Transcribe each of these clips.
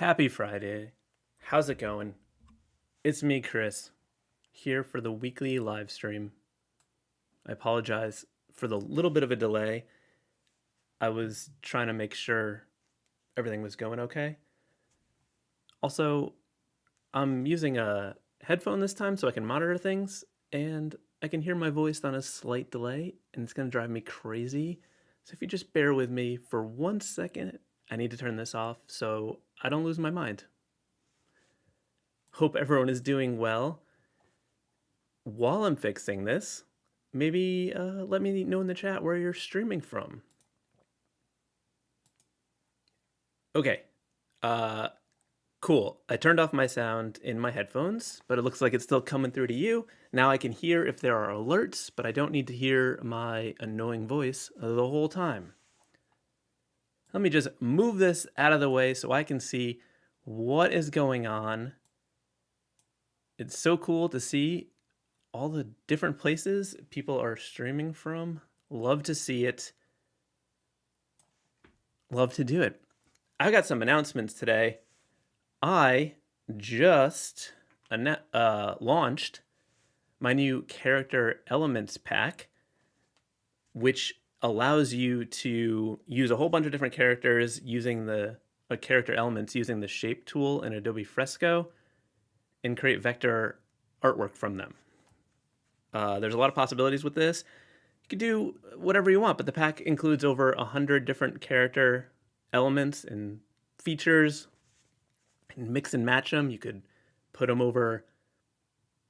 Happy Friday. How's it going? It's me, Chris, here for the weekly live stream. I apologize for the little bit of a delay. I was trying to make sure everything was going okay. Also, I'm using a headphone this time so I can monitor things, and I can hear my voice on a slight delay, and it's going to drive me crazy. So if you just bear with me for 1 second, I need to turn this off so I don't lose my mind. Hope everyone is doing well. While I'm fixing this, maybe let me know in the chat where you're streaming from. Okay, uh, cool. I turned off my sound in my headphones, but it looks like it's still coming through to you. Now I can hear if there are alerts, but I don't need to hear my annoying voice the whole time. Let me just move this out of the way so I can see what is going on. It's so cool to see all the different places people are streaming from. Love to see it. Love to do it. I got some announcements today. I just launched my new character elements pack, which allows you to use a whole bunch of different characters using the character elements using the shape tool in Adobe Fresco and create vector artwork from them. There's a lot of possibilities with this. You could do whatever you want, but the pack includes over 100 different character elements and features. And mix and match them. You could put them over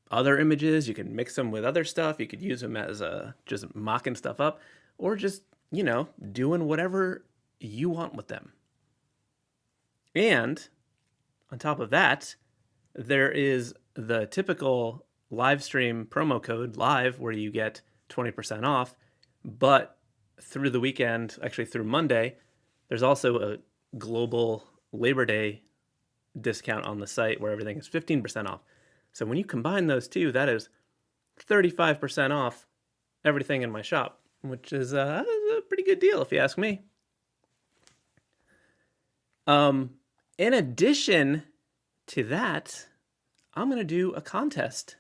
other images. You can mix them with other stuff. You could use them as just mocking stuff up, or just, doing whatever you want with them. And on top of that, there is the typical live stream promo code live where you get 20% off, but through the weekend, actually through Monday, there's also a global Labor Day discount on the site where everything is 15% off. So when you combine those two, that is 35% off everything in my shop, which is a pretty good deal if you ask me. In addition to that, I'm going to do a contest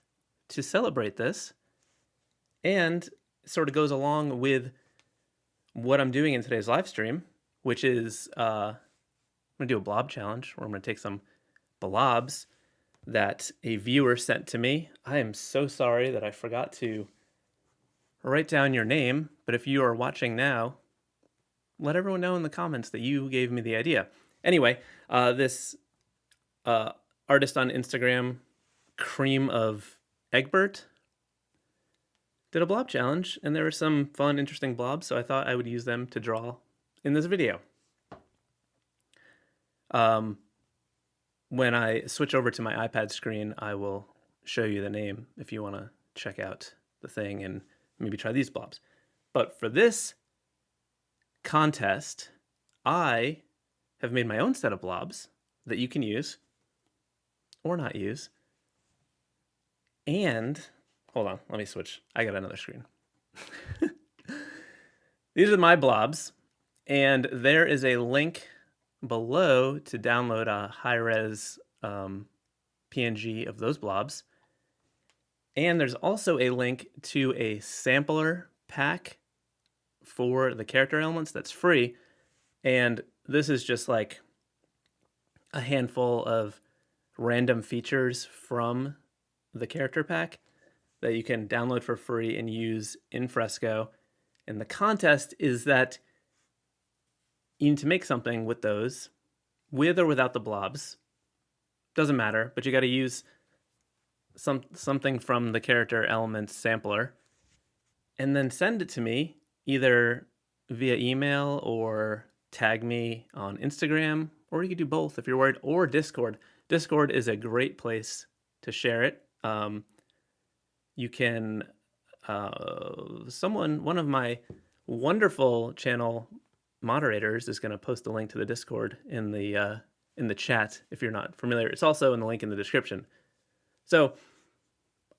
to celebrate this, and it sort of goes along with what I'm doing in today's live stream, which is I'm going to do a blob challenge where I'm going to take some blobs that a viewer sent to me. I am so sorry that I forgot to write down your name, but if you are watching now, let everyone know in the comments that you gave me the idea. Anyway, this artist on Instagram, Cream of Egbert, did a blob challenge, and there were some fun, interesting blobs, so I thought I would use them to draw in this video. When I switch over to my iPad screen, I will show you the name if you want to check out the thing and maybe try these blobs. But for this contest, I have made my own set of blobs that you can use or not use. And hold on, let me switch. I got another screen. These are my blobs, and there is a link below to download a high-res PNG of those blobs. And there's also a link to a sampler pack for the character elements that's free. And this is just like a handful of random features from the character pack that you can download for free and use in Fresco. And the contest is that you need to make something with those, with or without the blobs. Doesn't matter, but you got to use something from the character elements sampler, and then send it to me either via email or tag me on Instagram, or you could do both if you're worried, or Discord. Discord is a great place to share it. You can, one of my wonderful channel moderators is going to post a link to the Discord in the chat if you're not familiar. It's also in the link in the description. So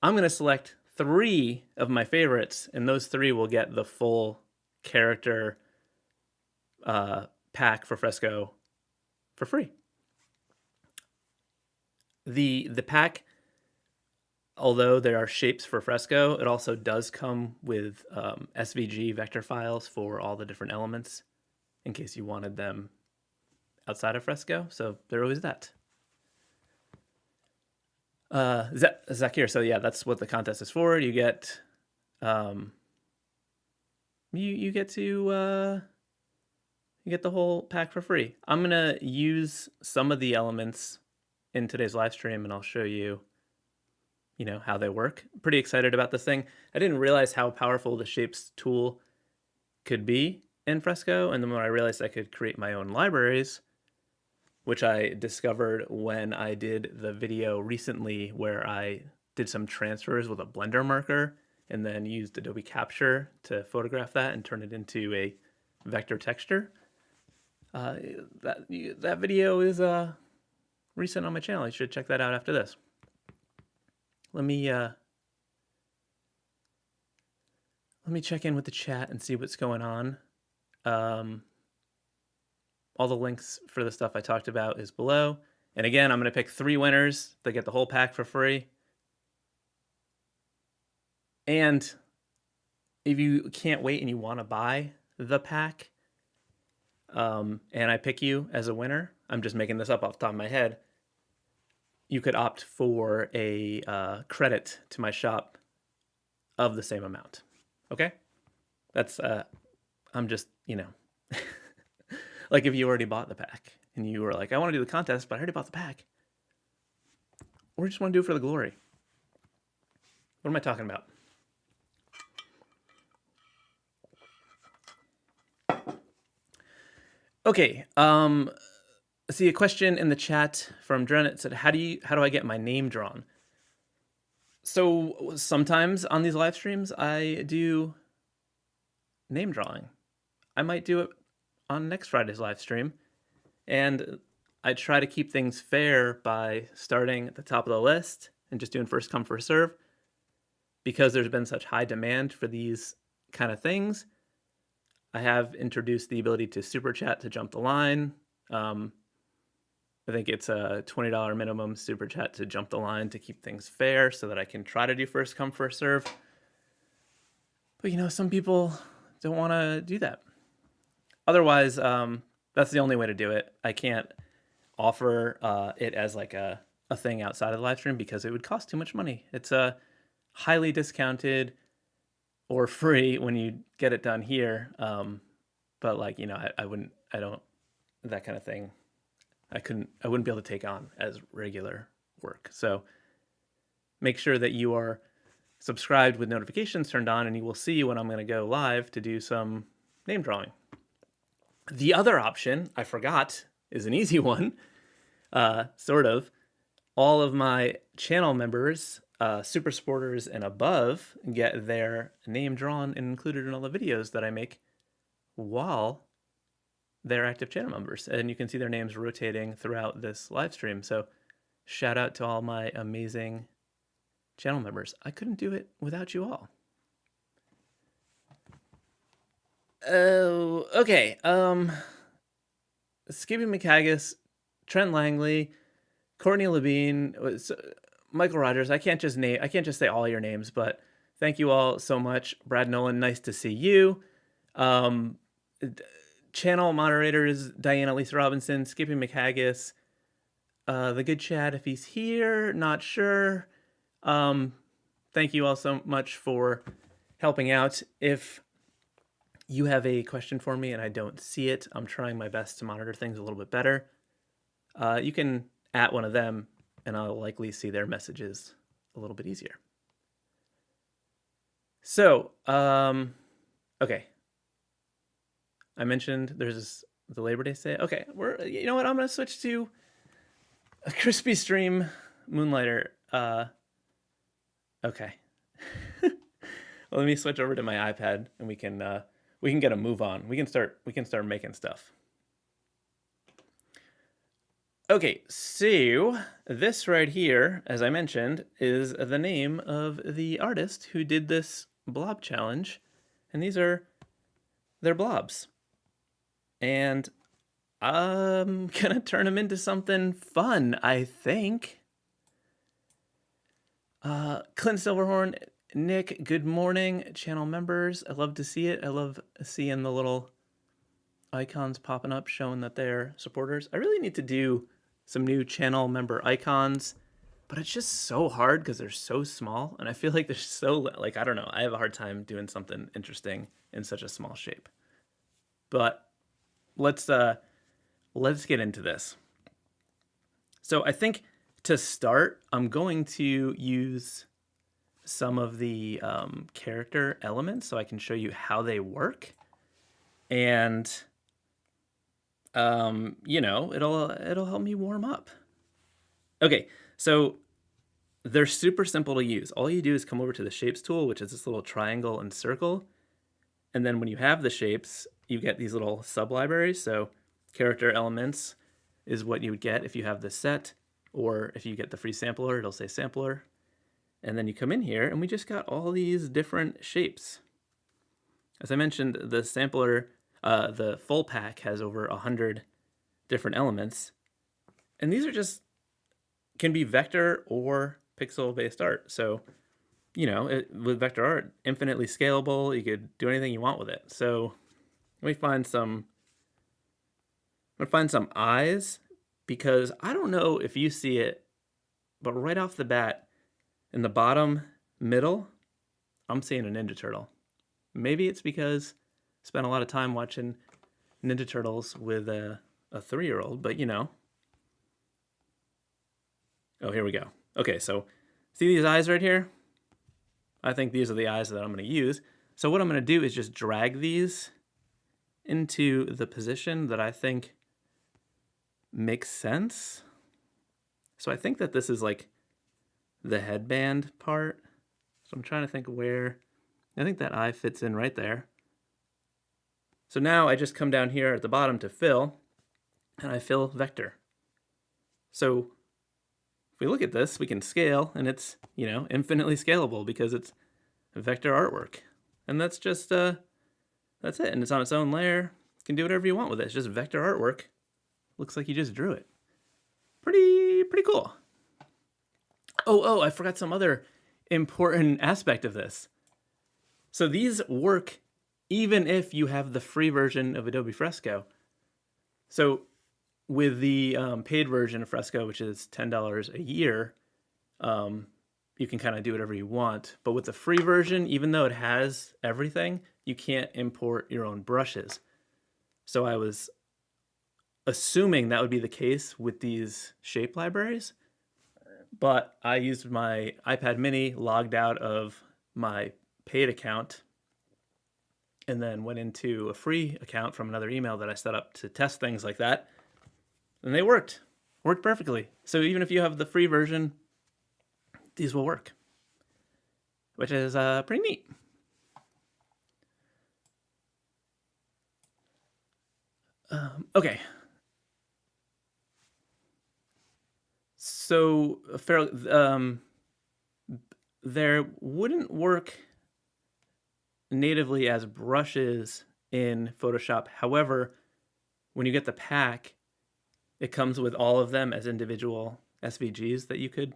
I'm going to select 3 of my favorites, and those 3 will get the full character pack for Fresco for free. The pack, although there are shapes for Fresco, it also does come with SVG vector files for all the different elements in case you wanted them outside of Fresco. So there is that. Zakir, so yeah, that's what the contest is for. You get you get to you get the whole pack for free. I'm gonna use some of the elements in today's live stream, and I'll show you, how they work. Pretty excited about this thing. I didn't realize how powerful the shapes tool could be in Fresco, and then when I realized I could create my own libraries, which I discovered when I did the video recently where I did some transfers with a Blender marker and then used Adobe Capture to photograph that and turn it into a vector texture. That video is recent on my channel. You should check that out after this. Let me check in with the chat and see what's going on. All the links for the stuff I talked about is below. And again, I'm going to pick 3 winners that get the whole pack for free. And if you can't wait and you want to buy the pack, and I pick you as a winner, I'm just making this up off the top of my head, you could opt for a credit to my shop of the same amount. Okay? That's, I'm just, like if you already bought the pack and you were like, I want to do the contest, but I already bought the pack. Or just want to do it for the glory. What am I talking about? Okay, see a question in the chat from Drennet said, how do I get my name drawn? So sometimes on these live streams, I do name drawing. I might do it on next Friday's live stream. And I try to keep things fair by starting at the top of the list and just doing first come, first serve. Because there's been such high demand for these kind of things, I have introduced the ability to super chat to jump the line. I think it's a $20 minimum super chat to jump the line to keep things fair so that I can try to do first come, first serve. But some people don't want to do that. Otherwise, that's the only way to do it. I can't offer it as like a thing outside of the live stream because it would cost too much money. It's a highly discounted or free when you get it done here. But like, that kind of thing, I wouldn't be able to take on as regular work. So make sure that you are subscribed with notifications turned on and you will see when I'm going to go live to do some name drawing. The other option, I forgot, is an easy one, sort of. All of my channel members, super supporters and above, get their name drawn and included in all the videos that I make while they're active channel members. And you can see their names rotating throughout this live stream. So shout out to all my amazing channel members. I couldn't do it without you all. Oh, okay. Skippy McHaggis, Trent Langley, Courtney Levine, Michael Rogers. I can't just say all your names, but thank you all so much. Brad Nolan, nice to see you. Channel moderators, Diana Lisa Robinson, Skippy McHaggis, the good Chad, if he's here, not sure. Thank you all so much for helping out. If you have a question for me and I don't see it, I'm trying my best to monitor things a little bit better. You can at one of them and I'll likely see their messages a little bit easier. So, okay. I mentioned there's the Labor Day sale. Okay, you know what? I'm gonna switch to a Crispy Stream Moonlighter. Okay. Well, let me switch over to my iPad and we can get a move on. We can start making stuff. Okay, so this right here, as I mentioned, is the name of the artist who did this blob challenge, and these are their blobs. And I'm gonna turn them into something fun, I think. Clint Silverhorn, Nick, good morning, channel members. I love to see it. I love seeing the little icons popping up showing that they're supporters. I really need to do some new channel member icons, but it's just so hard because they're so small, and I feel like they're so, like, I don't know, I have a hard time doing something interesting in such a small shape. But let's get into this. So I think to start, I'm going to use some of the character elements so I can show you how they work. And you know, it'll help me warm up. Okay, so they're super simple to use. All you do is come over to the shapes tool, which is this little triangle and circle. And then when you have the shapes, you get these little sub-libraries. So character elements is what you would get if you have the set, or if you get the free sampler, it'll say sampler. And then you come in here and we just got all these different shapes. As I mentioned, the sampler, the full pack has over 100 different elements. And these are just, can be vector or pixel-based art. So, you know, with vector art, infinitely scalable, you could do anything you want with it. So let me find some, I'm gonna find some eyes, because I don't know if you see it, but right off the bat, in the bottom middle, I'm seeing a Ninja Turtle. Maybe it's because I spent a lot of time watching Ninja Turtles with a 3-year-old, but you know. Oh, here we go. Okay, so see these eyes right here? I think these are the eyes that I'm going to use. So what I'm going to do is just drag these into the position that I think makes sense. So I think that this is like the headband part. So I'm trying to think where, I think that eye fits in right there. So now I just come down here at the bottom to fill, and I fill vector. So if we look at this, we can scale, and it's, you know, infinitely scalable because it's vector artwork. And that's just, that's it. And it's on its own layer. You can do whatever you want with it. It's just vector artwork. Looks like you just drew it. Pretty cool. Oh, I forgot some other important aspect of this. So these work even if you have the free version of Adobe Fresco. So with the paid version of Fresco, which is $10 a year, you can kind of do whatever you want. But with the free version, even though it has everything, you can't import your own brushes. So I was assuming that would be the case with these shape libraries, but I used my iPad mini, logged out of my paid account, and then went into a free account from another email that I set up to test things like that. And they worked perfectly. So even if you have the free version, these will work, which is pretty neat. Okay. So there wouldn't work natively as brushes in Photoshop. However, when you get the pack, it comes with all of them as individual SVGs that you could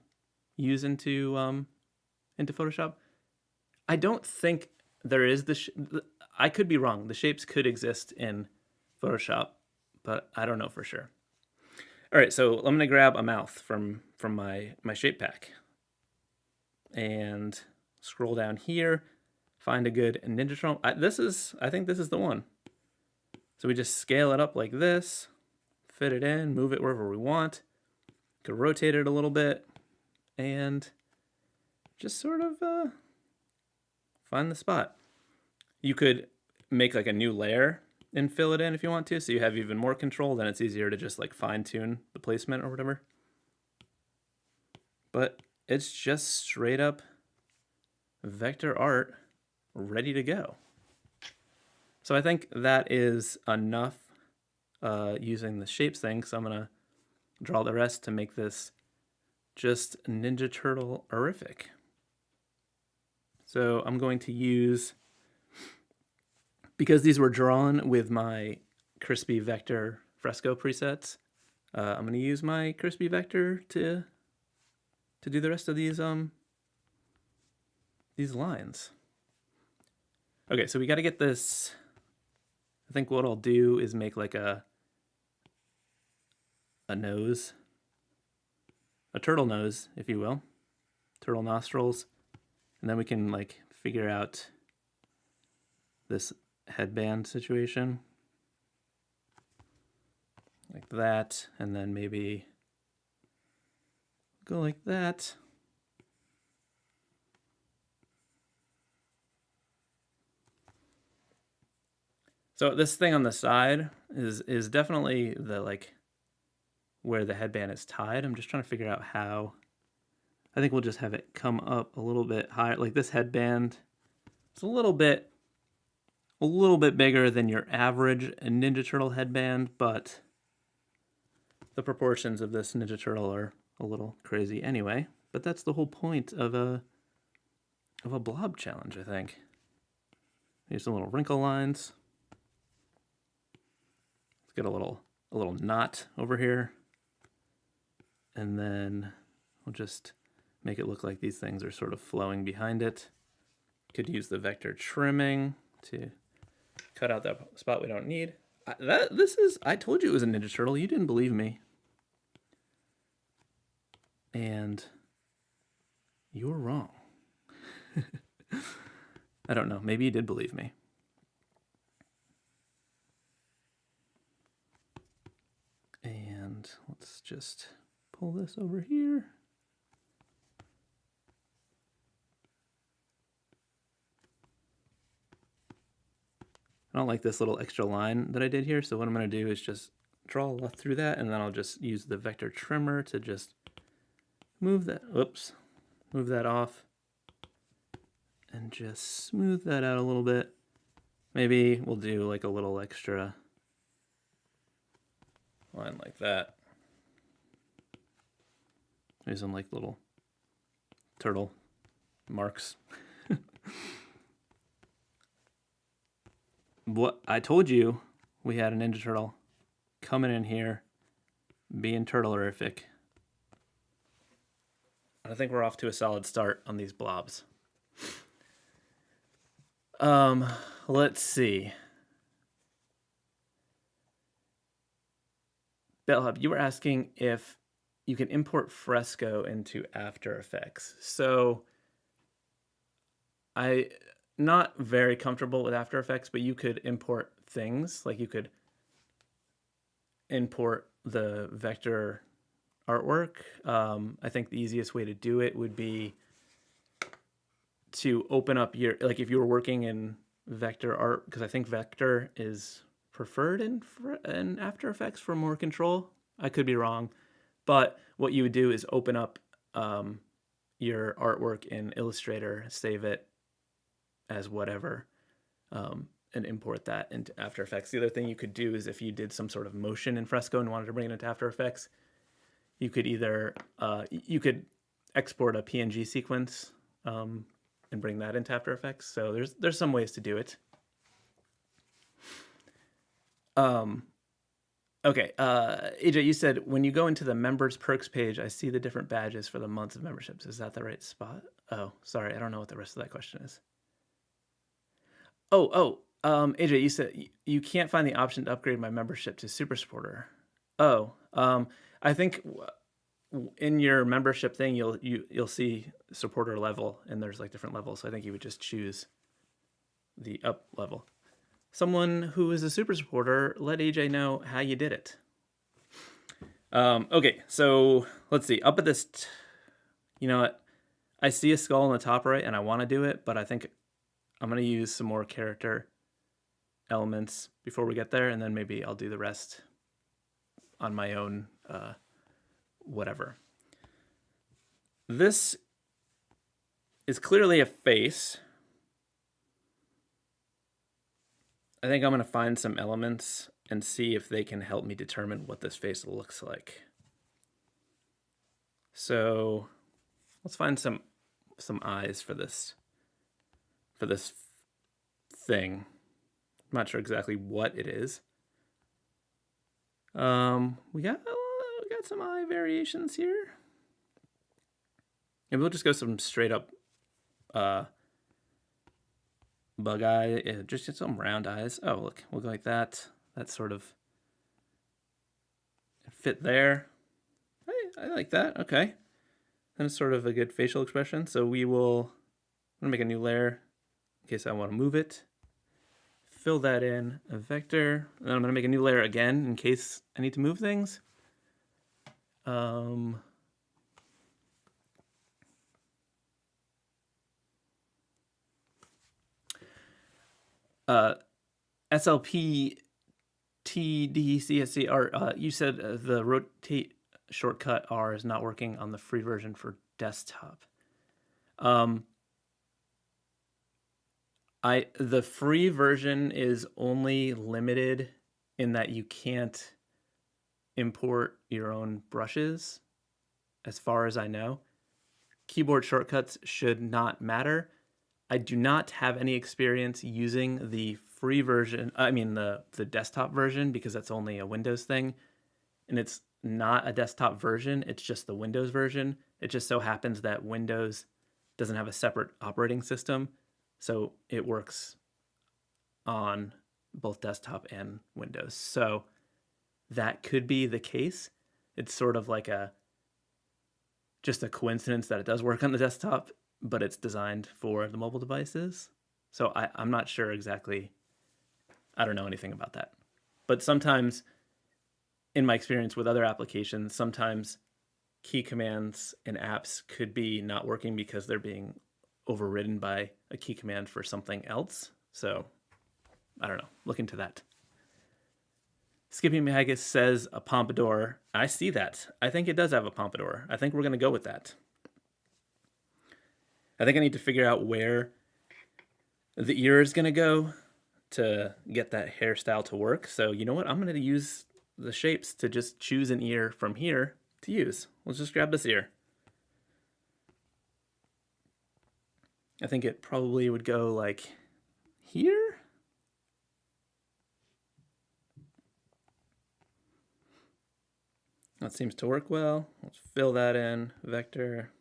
use into Photoshop. I don't think there is I could be wrong. The shapes could exist in Photoshop, but I don't know for sure. All right, so I'm gonna grab a mouth from my shape pack and scroll down here, find a good Ninja Turtle. I think this is the one. So we just scale it up like this, fit it in, move it wherever we want. Could rotate it a little bit, and just sort of find the spot. You could make like a new layer and fill it in if you want to, so you have even more control. Then it's easier to just like fine tune the placement or whatever. But it's just straight up vector art ready to go. So I think that is enough using the shapes thing, so I'm gonna draw the rest to make this just Ninja Turtle-erific. So I'm going to use, because these were drawn with my crispy vector Fresco presets, I'm going to use my crispy vector to do the rest of these these lines. Okay, so we got to get this. I think what I'll do is make like a nose, a turtle nose, if you will, turtle nostrils, and then we can like figure out this headband situation like that, and then maybe go like that. So this thing on the side is definitely the like where the headband is tied. I'm just trying to figure out how. I think we'll just have it come up a little bit higher. Like this headband, it's a little bit bigger than your average Ninja Turtle headband, but the proportions of this Ninja Turtle are a little crazy anyway. But that's the whole point of a blob challenge, I think. Here's some little wrinkle lines. Let's get a little knot over here. And then we'll just make it look like these things are sort of flowing behind it. Could use the vector trimming to cut out that spot we don't need. I told you it was a Ninja Turtle. You didn't believe me. And you were wrong. I don't know. Maybe you did believe me. And let's just pull this over here. I don't like this little extra line that I did here, so what I'm going to do is just draw through that, and then I'll just use the vector trimmer to just move that, move that off, and just smooth that out a little bit. Maybe we'll do like a little extra line like that. Maybe some like little turtle marks. What I told you, we had a Ninja Turtle coming in here, being turtle-erific. I think we're off to a solid start on these blobs. Let's see. Bellhub, you were asking if you can import Fresco into After Effects. So I'm not very comfortable with After Effects, but you could import things. Like you could import the vector artwork. I think the easiest way to do it would be to open up your, like if you were working in vector art, because I think vector is preferred in After Effects for more control. I could be wrong, but what you would do is open up your artwork in Illustrator, save it as whatever, and import that into After Effects. The other thing you could do is if you did some sort of motion in Fresco and wanted to bring it into After Effects, you could either you could export a PNG sequence and bring that into After Effects. So there's some ways to do it. Okay, AJ, you said when you go into the members perks page, I see the different badges for the months of memberships. Is that the right spot? Oh, sorry, I don't know what the rest of that question is. AJ, you said you can't find the option to upgrade my membership to Super Supporter. I think in your membership thing, you'll see supporter level, and there's like different levels. So I think you would just choose the up level. Someone who is a super supporter, let AJ know how you did it. Okay, so let's see. Up at this, you know what? I see a skull on the top right, and I want to do it, but I think I'm going to use some more character elements before we get there, and then maybe I'll do the rest on my own, whatever. This is clearly a face. I think I'm going to find some elements and see if they can help me determine what this face looks like. So let's find some eyes for this thing. I'm not sure exactly what it is. We got some eye variations here. Maybe we'll just go some straight up bug eye, just some round eyes. Oh, look, we'll go like that. That sort of fit there. Hey, I like that. Okay. And it's sort of a good facial expression. So I'm gonna make a new layer in case I want to move it. Fill that in a vector. And then I'm gonna make a new layer again in case I need to move things. SLP TDCSCR, you said the rotate shortcut R is not working on the free version for desktop. The free version is only limited in that you can't import your own brushes, as far as I know. Keyboard shortcuts should not matter. I do not have any experience using the free version, the desktop version, because that's only a Windows thing. And it's not a desktop version, it's just the Windows version. It just so happens that Windows doesn't have a separate operating system, so it works on both desktop and Windows. So that could be the case. It's sort of like just a coincidence that it does work on the desktop, but it's designed for the mobile devices. So I'm not sure exactly. I don't know anything about that. But sometimes, in my experience with other applications, sometimes key commands in apps could be not working because they're being overridden by a key command for something else. So I don't know. Look into that. Skipping Haggis says a pompadour. I see that. I think it does have a pompadour. I think we're going to go with that. I think I need to figure out where the ear is going to go to get that hairstyle to work. So you know what? I'm going to use the shapes to just choose an ear from here to use. Let's just grab this ear. I think it probably would go like here. That seems to work well. Let's fill that in, vector.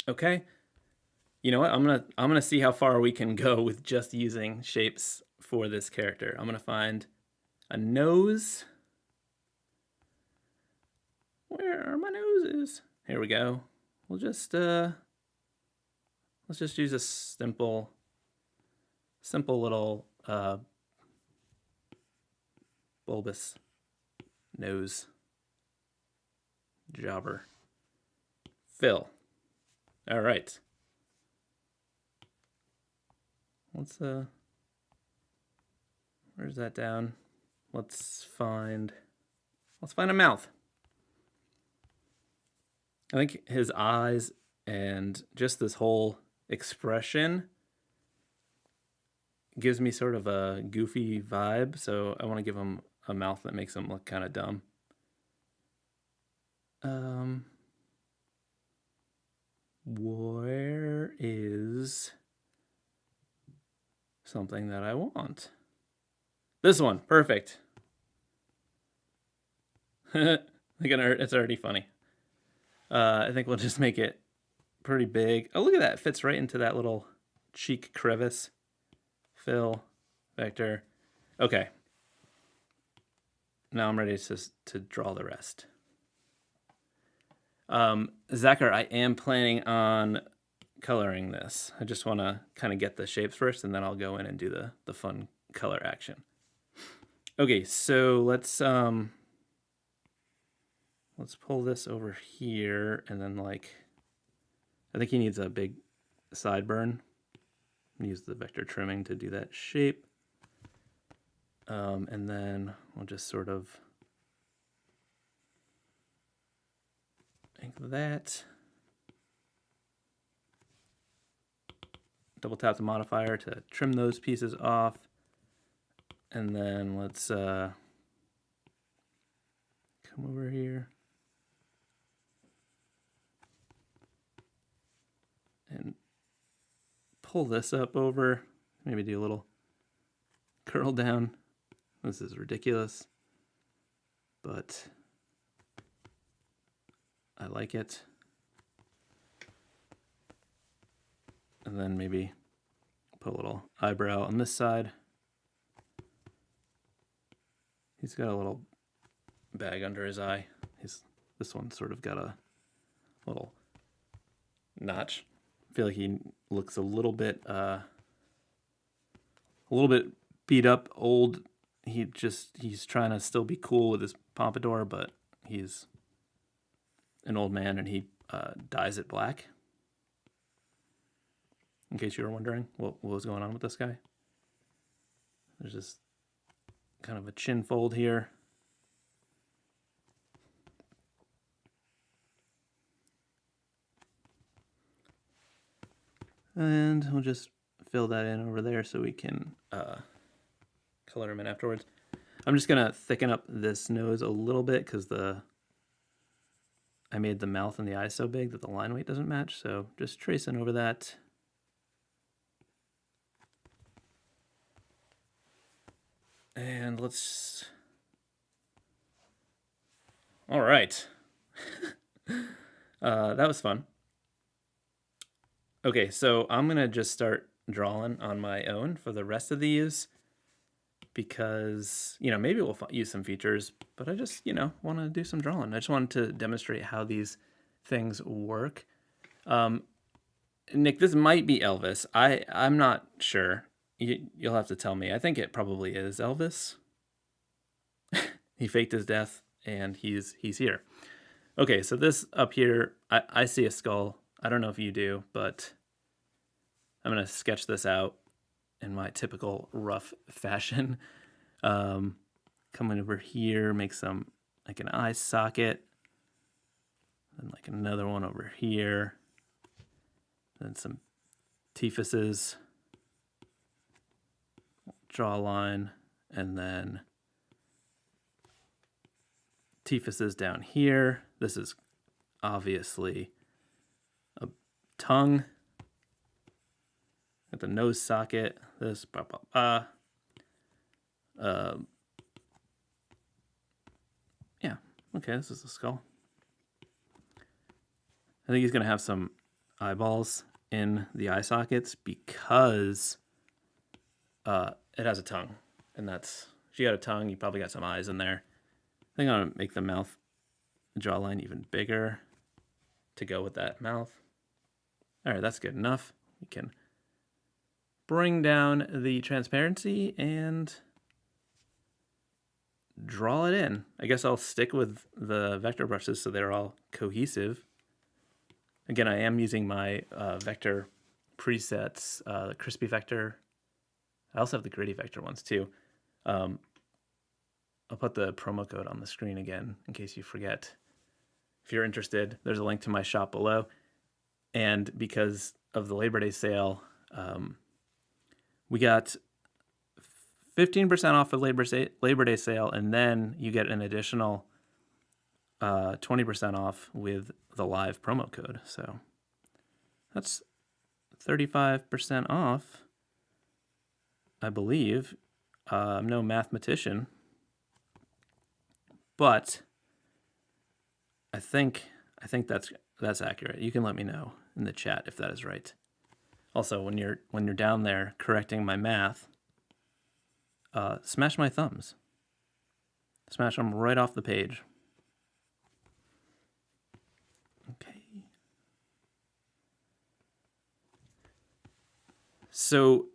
Okay. You know what? I'm gonna see how far we can go with just using shapes for this character. I'm gonna find a nose. Where are my noses? Here we go. We'll just let's just use a simple little bulbous nose jobber. Fill. All right. Let's where's that down? Let's find a mouth. I think his eyes and just this whole expression gives me sort of a goofy vibe, so I want to give him a mouth that makes him look kind of dumb. Where is something that I want? This one, perfect. It's already funny. I think we'll just make it pretty big. Oh, look at that. It fits right into that little cheek crevice. Fill, vector. Okay. Now I'm ready to draw the rest. Zachar, I am planning on coloring this. I just want to kind of get the shapes first, and then I'll go in and do the fun color action. Okay, so let's pull this over here, and then I think he needs a big sideburn. Use the vector trimming to do that shape. And then we'll just sort of make that. Double tap the modifier to trim those pieces off. And then let's come over here and pull this up over. Maybe do a little curl down. This is ridiculous, but I like it. And then maybe Put a little eyebrow on this side. He's got a little bag under his eye. This one's sort of got a little notch. I feel like he looks a little bit beat up, old. He's trying to still be cool with his pompadour, but he's an old man, and he dyes it black. In case you were wondering what was going on with this guy. There's this kind of a chin fold here. And we'll just fill that in over there so we can color him in afterwards. I'm just gonna thicken up this nose a little bit because I made the mouth and the eyes so big that the line weight doesn't match. So just tracing over that. And let's. All right. That was fun. Okay, so I'm gonna just start drawing on my own for the rest of these because, maybe we'll use some features, but I just, want to do some drawing. I just wanted to demonstrate how these things work. Nick, this might be Elvis. I'm not sure. You'll have to tell me. I think it probably is Elvis. He faked his death, and he's here. Okay, so this up here, I see a skull. I don't know if you do, but I'm going to sketch this out in my typical rough fashion. Coming over here, make some, like an eye socket, and like another one over here, then some teethuses, jawline, and then teethuses down here. This is obviously a tongue. Got the nose socket. This yeah. Okay, this is the skull. I think he's gonna have some eyeballs in the eye sockets because it has a tongue, and if you got a tongue, you probably got some eyes in there. I think I'm gonna make the mouth jawline even bigger to go with that mouth. All right, that's good enough. We can bring down the transparency and draw it in. I guess I'll stick with the vector brushes so they're all cohesive. Again, I am using my vector presets, the crispy vector. I also have the gritty vector ones too. I'll put the promo code on the screen again in case you forget. If you're interested, there's a link to my shop below. And because of the Labor Day sale, we got 15% off of Labor Day sale, and then you get an additional 20% off with the live promo code. So that's 35% off, I believe. I'm no mathematician, but I think that's accurate. You can let me know in the chat if that is right. Also, when you're down there correcting my math, smash my thumbs. Smash them right off the page. Okay. So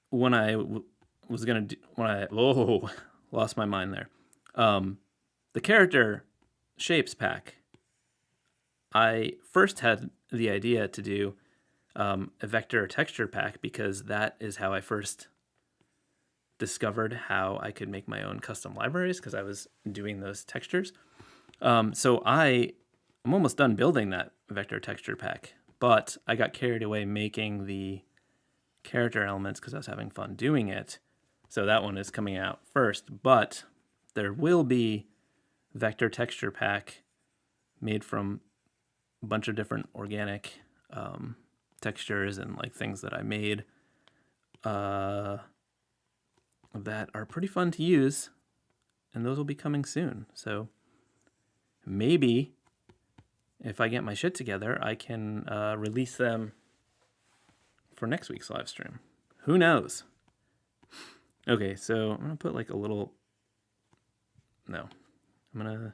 when I lost my mind there. The character shapes pack, I first had the idea to do a vector texture pack because that is how I first discovered how I could make my own custom libraries because I was doing those textures. So I'm almost done building that vector texture pack, but I got carried away making the character elements because I was having fun doing it. So that one is coming out first, but there will be vector texture pack made from a bunch of different organic textures and like things that I made that are pretty fun to use, and those will be coming soon. So maybe if I get my shit together, I can release them for next week's live stream. Who knows? Okay, so I'm going to put like a little... No. I'm going to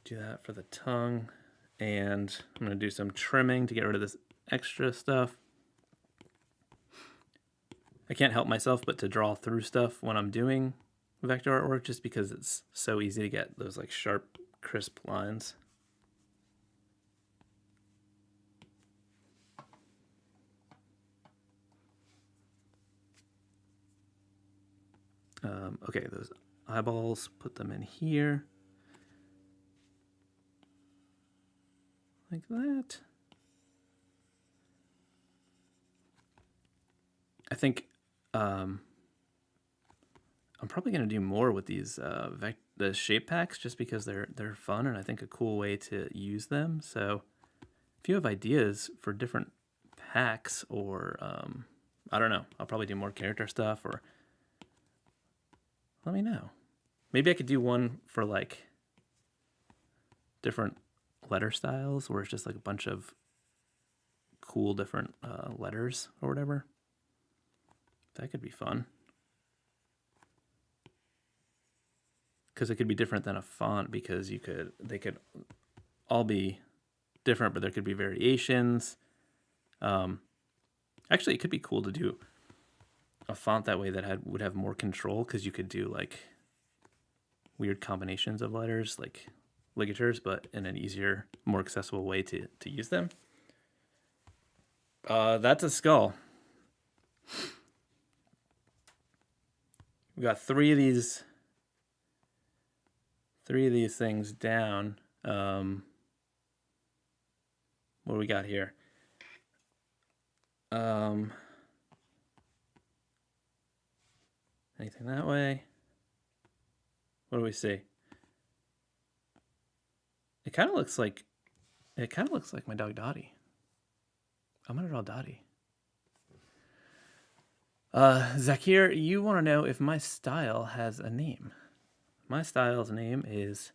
do that for the tongue. And I'm going to do some trimming to get rid of this extra stuff. I can't help myself but to draw through stuff when I'm doing vector artwork just because it's so easy to get those like sharp, crisp lines. Okay, those eyeballs, put them in here. Like that. I think I'm probably going to do more with these the shape packs just because they're fun and I think a cool way to use them. So if you have ideas for different packs or I don't know, I'll probably do more character stuff or let me know. Maybe I could do one for like different letter styles where it's just like a bunch of cool different letters or whatever. That could be fun. Because it could be different than a font because they could all be different, but there could be variations. Actually, it could be cool to do a font that way that would have more control because you could do like weird combinations of letters, like ligatures, but in an easier, more accessible way to use them. That's a skull. We got three of these things down. What do we got here? Anything that way? What do we see? It kind of looks like my dog Dottie. I'm gonna draw Dottie. Zakir, you want to know if my style has a name? My style's name is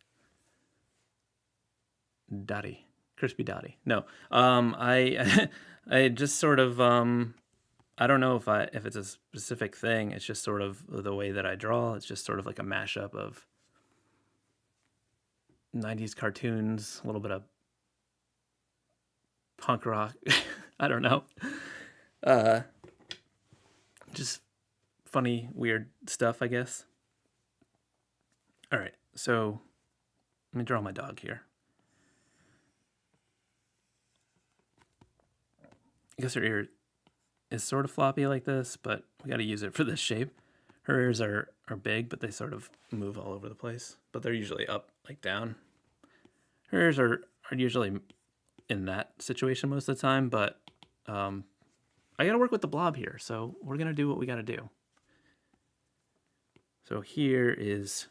Dottie, Crispy Dottie. No, I I just sort of I don't know if it's a specific thing. It's just sort of the way that I draw. It's just sort of like a mashup of 90s cartoons, a little bit of punk rock. I don't know. Just funny, weird stuff, I guess. All right, so let me draw my dog here. I guess her ear is sort of floppy like this, but we got to use it for this shape. Her ears are big, but they sort of move all over the place, but they're usually up, like down. Her ears are usually in that situation most of the time, but I got to work with the blob here, so we're going to do what we got to do. So here is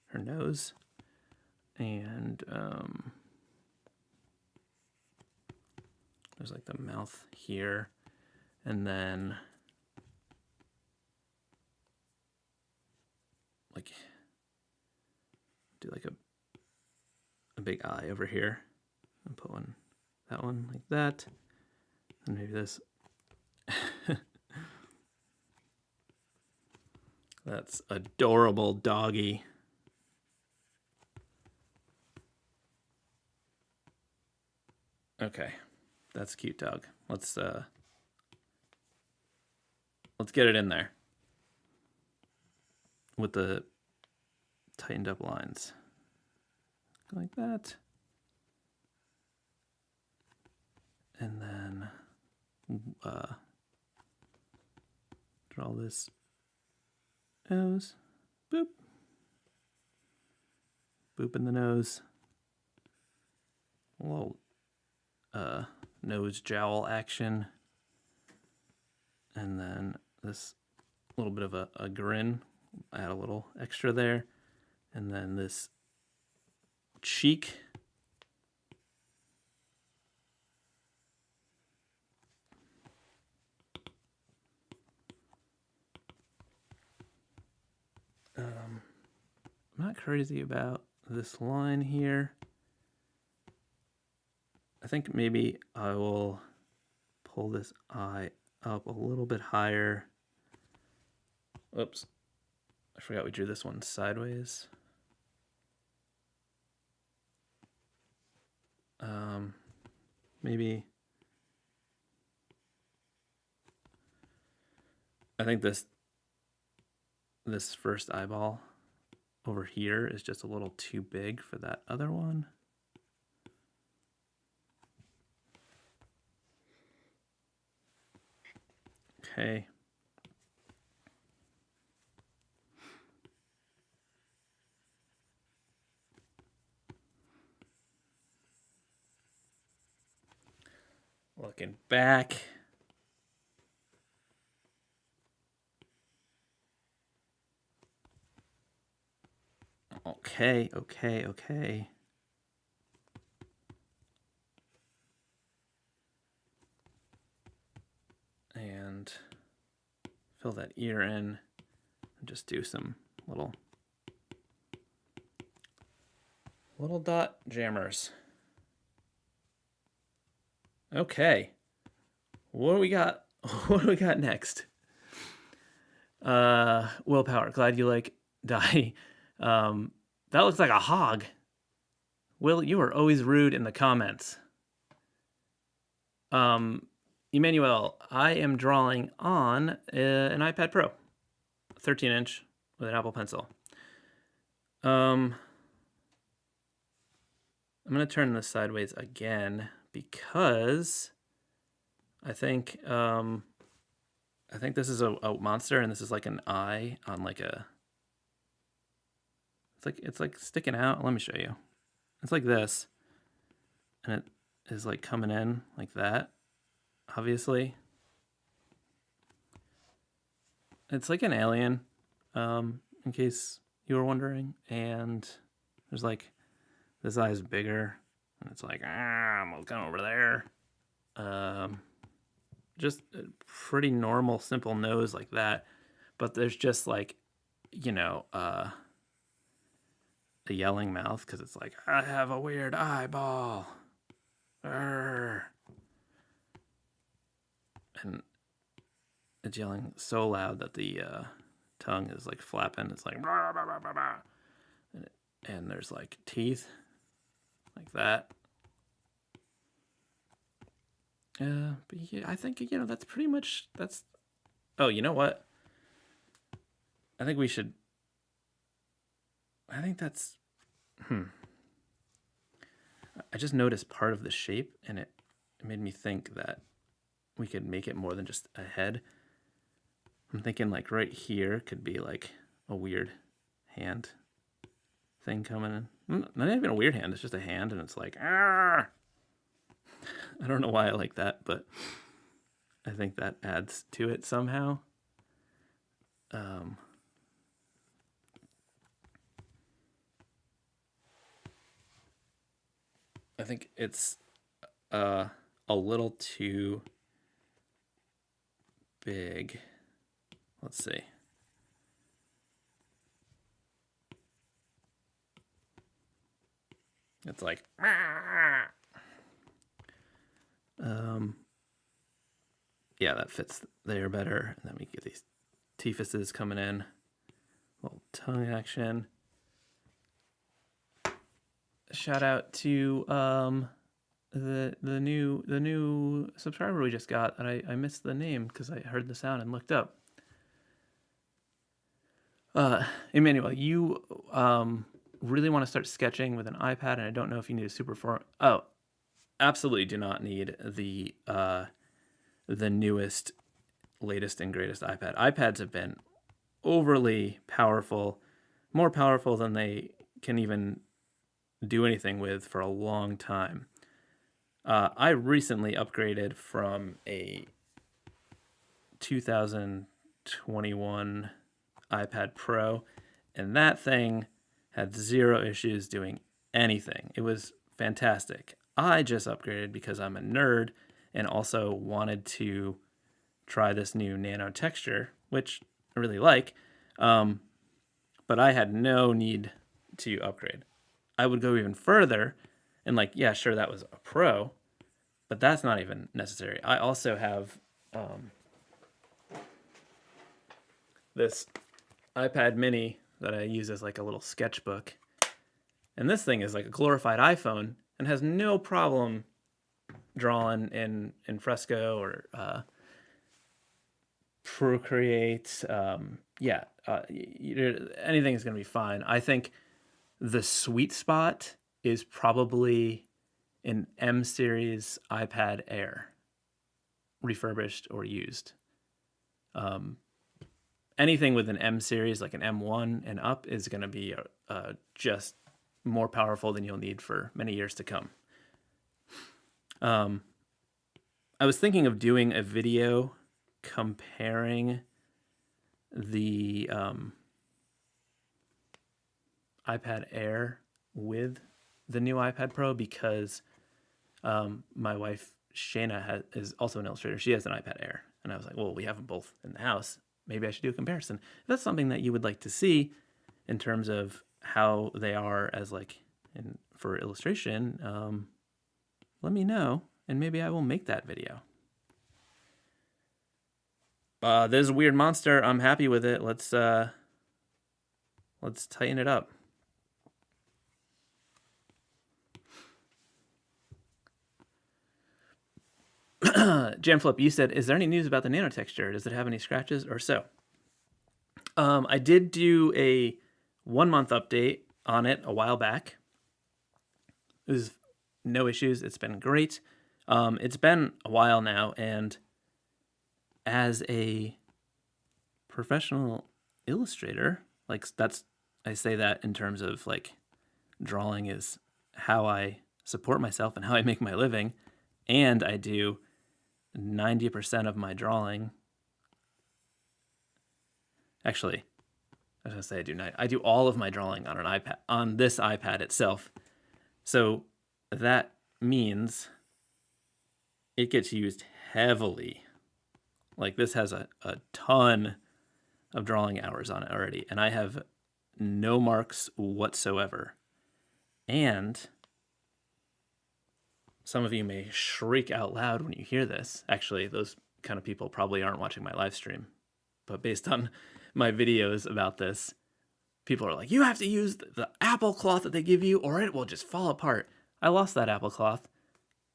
her nose, and there's like the mouth here, and then like do like a big eye over here and put that one like that, and maybe this. That's adorable doggy. Okay, that's a cute dog. Let's get it in there with the tightened up lines. Like that. And then draw this nose. Boop. Boop in the nose. A little nose jowl action. And then this little bit of a grin. Add a little extra there. And then this cheek. I'm not crazy about this line here. I think maybe I will pull this eye up a little bit higher. Oops, I forgot we drew this one sideways. Maybe I think this first eyeball over here is just a little too big for that other one. Okay. Looking back. Okay. And fill that ear in and just do some little dot jammers. Okay. What do we got? What do we got next? Willpower. Glad you like die. That looks like a hog. Will, you are always rude in the comments. Emmanuel, I am drawing on an iPad Pro, 13-inch with an Apple Pencil. I'm gonna turn this sideways again because I think this is a monster, and this is like an eye on like a. It's like sticking out. Let me show you. It's like this, and it is like coming in like that. Obviously, it's like an alien. In case you were wondering, and there's like this eye is bigger, and it's like I'm looking over there. Just a pretty normal, simple nose like that, but there's just like, you know, a yelling mouth because it's like, I have a weird eyeball. Arr. And it's yelling so loud that the tongue is like flapping. It's like, blah, blah, blah, blah, blah. And there's like teeth like that. But yeah, I think, you know, that's pretty much, that's, oh, you know what? I think we should, I think that's, I just noticed part of the shape, and it made me think that we could make it more than just a head. I'm thinking like right here could be like a weird hand thing coming in. Not even a weird hand, it's just a hand, and it's like, ah. I don't know why I like that, but I think that adds to it somehow. I think it's a little too big. Let's see. It's like, yeah, that fits there better. And then we get these teefuses coming in, little tongue action. Shout out to the new subscriber we just got, and I missed the name because I heard the sound and looked up. Emmanuel, you really want to start sketching with an iPad, and I don't know if you need a super form. Oh, absolutely do not need the newest, latest, and greatest iPad. iPads have been overly powerful, more powerful than they can even do anything with for a long time. I recently upgraded from a 2021 iPad Pro, and that thing had zero issues doing anything. It was fantastic. I just upgraded because I'm a nerd and also wanted to try this new nano texture, which I really like, but I had no need to upgrade. I would go even further and like, yeah, sure, that was a Pro, But that's not even necessary. I also have this iPad mini that I use as like a little sketchbook. And this thing is like a glorified iPhone and has no problem drawing in Fresco or Procreate. Anything is going to be fine. I think the sweet spot is probably an M series iPad Air, refurbished or used. Anything with an M series, like an M1 and up, is going to be just more powerful than you'll need for many years to come. I was thinking of doing a video comparing the iPad Air with the new iPad Pro because my wife Shayna is also an illustrator. She has an iPad Air, and I was like, well, we have them both in the house. Maybe I should do a comparison. If that's something that you would like to see in terms of how they are as like for illustration, let me know, and maybe I will make that video. There's a weird monster. I'm happy with it. Let's tighten it up. Jamflip, you said, is there any news about the nano texture? Does it have any scratches or so? I did do a 1 month update on it a while back. It was no issues. It's been great. It's been a while now, and as a professional illustrator, like I say that in terms of like drawing is how I support myself and how I make my living, and I do 90% of my drawing. Actually, I was gonna say I do all of my drawing on an iPad, on this iPad itself. So that means it gets used heavily. Like this has a ton of drawing hours on it already, and I have no marks whatsoever. And some of you may shriek out loud when you hear this. Actually, those kind of people probably aren't watching my live stream. But based on my videos about this, people are like, you have to use the apple cloth that they give you or it will just fall apart. I lost that apple cloth,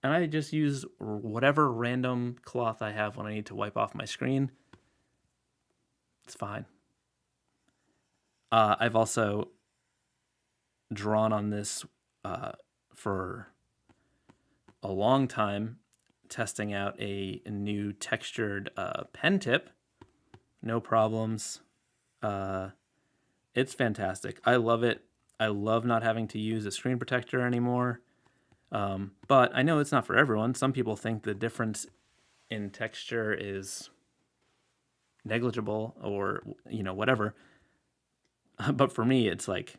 and I just use whatever random cloth I have when I need to wipe off my screen. It's fine. I've also drawn on this for a long time, testing out a new textured pen tip. No problems. It's fantastic. I love it. I love not having to use a screen protector anymore. But I know it's not for everyone. Some people think the difference in texture is negligible or, whatever. But for me, it's like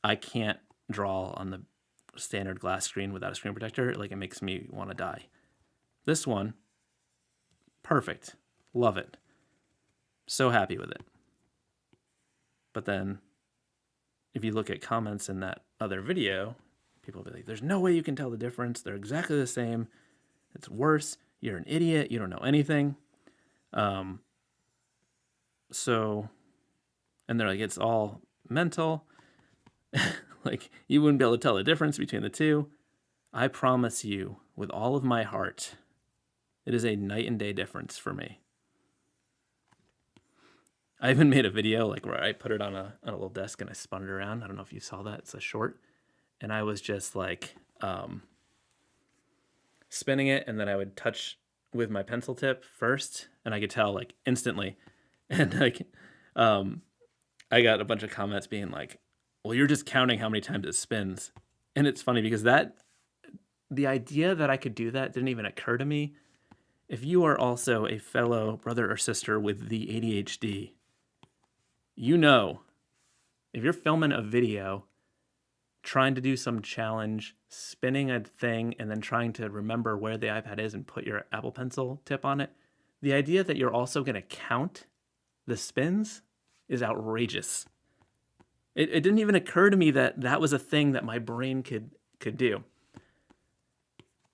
I can't draw on the standard glass screen without a screen protector. Like, it makes me want to die. This one, perfect. Love it. So happy with it. But then if you look at comments in that other video, people will be like, there's no way you can tell the difference. They're exactly the same. It's worse. You're an idiot. You don't know anything. And they're like, it's all mental. Like, you wouldn't be able to tell the difference between the two. I promise you, with all of my heart, it is a night and day difference for me. I even made a video like where I put it on a little desk and I spun it around. I don't know if you saw that. It's a short. And I was just like spinning it, and then I would touch with my pencil tip first, and I could tell like instantly. And like I got a bunch of comments being like, well, you're just counting how many times it spins. And it's funny because the idea that I could do that didn't even occur to me. If you are also a fellow brother or sister with the ADHD, if you're filming a video, trying to do some challenge, spinning a thing, and then trying to remember where the iPad is and put your Apple Pencil tip on it, the idea that you're also going to count the spins is outrageous. It didn't even occur to me that that was a thing that my brain could do.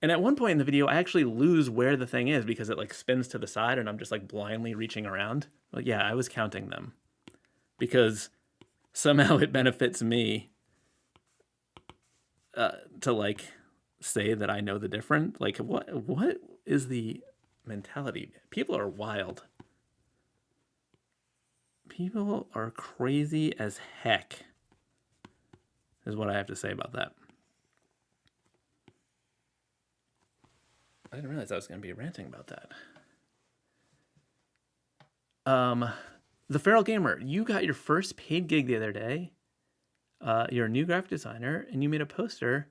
And at one point in the video, I actually lose where the thing is because it like spins to the side and I'm just like blindly reaching around. But yeah, I was counting them because somehow it benefits me to like say that I know the difference. Like what is the mentality? People are wild. People are crazy as heck, is what I have to say about that. I didn't realize I was going to be ranting about that. The Feral Gamer, you got your first paid gig the other day. You're a new graphic designer, and you made a poster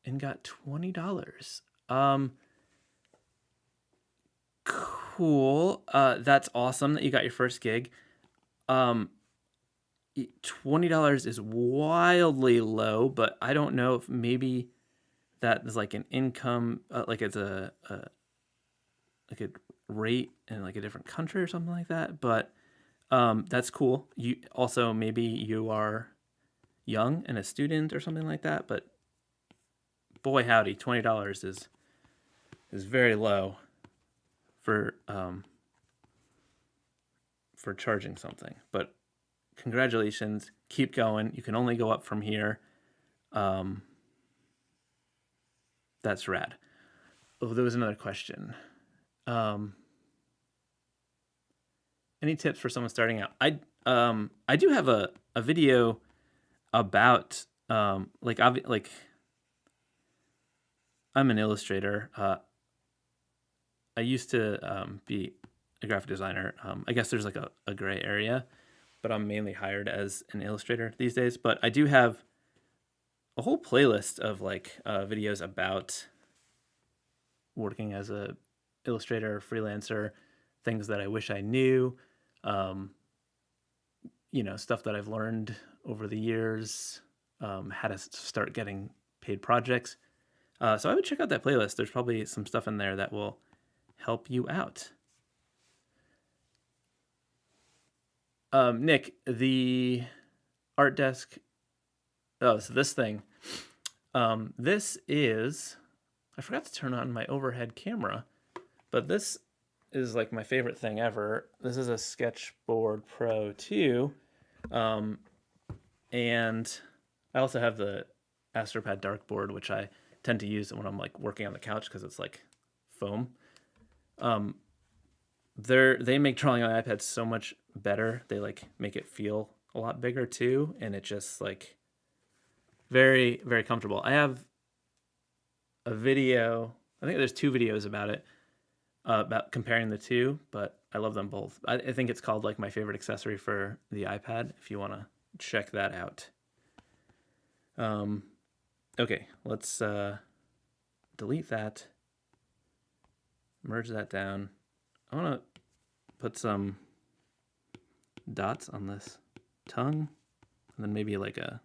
and got $20. Cool. That's awesome that you got your first gig. $20 is wildly low, but I don't know if maybe that is like an income, like it's a like a rate in like a different country or something like that. But that's cool. You also maybe you are young and a student or something like that. But boy howdy, $20 is very low for charging something. But congratulations, keep going. You can only go up from here. That's rad. Oh, there was another question. Any tips for someone starting out? I do have a video about like I'm an illustrator. I used to be a graphic designer. I guess there's like a gray area, but I'm mainly hired as an illustrator these days. But I do have a whole playlist of like videos about working as a illustrator, freelancer, things that I wish I knew, stuff that I've learned over the years, how to start getting paid projects. So I would check out that playlist. There's probably some stuff in there that will help you out. Nick, the art desk. Oh, so this thing. This is, I forgot to turn on my overhead camera, but this is like my favorite thing ever. This is a Sketchboard Pro 2. And I also have the Astropad Darkboard, which I tend to use when I'm like working on the couch because it's like foam. They make drawing on iPads so much better. They like make it feel a lot bigger too, and it just like very, very comfortable. I have a video. I think there's 2 videos about it, about comparing the two, but I love them both. I think it's called like my favorite accessory for the iPad, if you want to check that out. Okay, let's delete that, merge that down. I want to put some dots on this tongue, and then maybe like a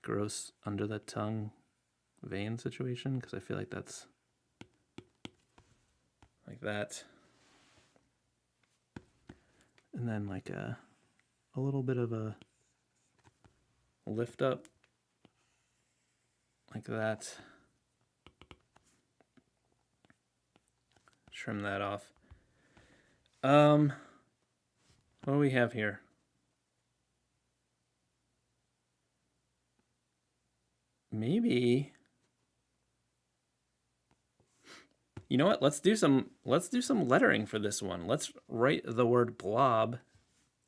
gross under the tongue vein situation, because I feel like that's like that. And then like a little bit of a lift up like that. Trim that off. What do we have here? Maybe, you know what? Let's do some lettering for this one. Let's write the word blob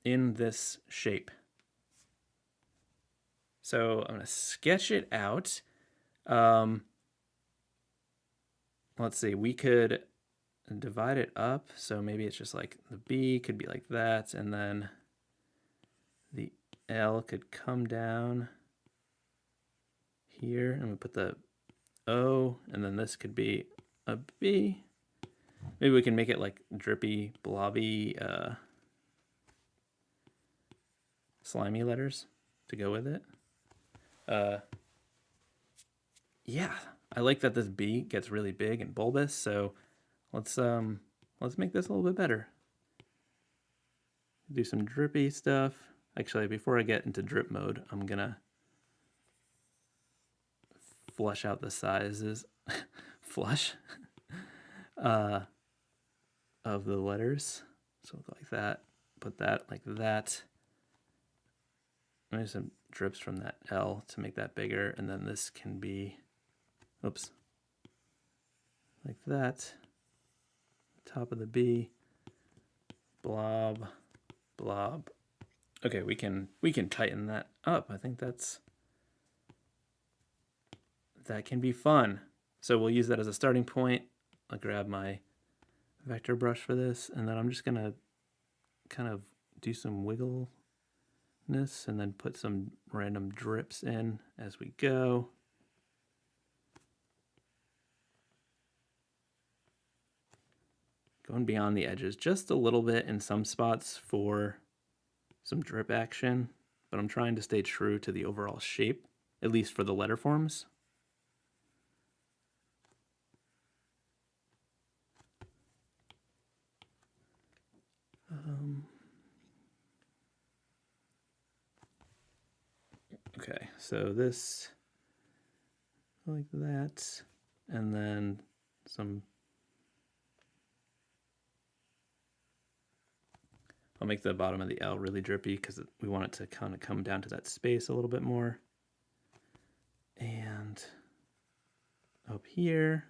in this shape. So I'm gonna sketch it out. Let's see, we could divide it up. So maybe it's just like the B could be like that, and then the L could come down here, and we put the O, and then this could be a B. Maybe we can make it like drippy, blobby, slimy letters to go with it. Yeah, I like that this B gets really big and bulbous, so let's make this a little bit better. Do some drippy stuff. Actually, before I get into drip mode, I'm gonna flush out the sizes, flush, of the letters. So like that, put that like that. Maybe some drips from that L to make that bigger, and then this can be, oops, like that. Top of the B, blob, blob. Okay, we can tighten that up. I think that can be fun. So we'll use that as a starting point. I'll grab my vector brush for this, and then I'm just gonna kind of do some wiggleness and then put some random drips in as we go. Going beyond the edges just a little bit in some spots for some drip action, but I'm trying to stay true to the overall shape, at least for the letter forms. Okay, so this like that, and then some. I'll make the bottom of the L really drippy because we want it to kind of come down to that space a little bit more. And up here,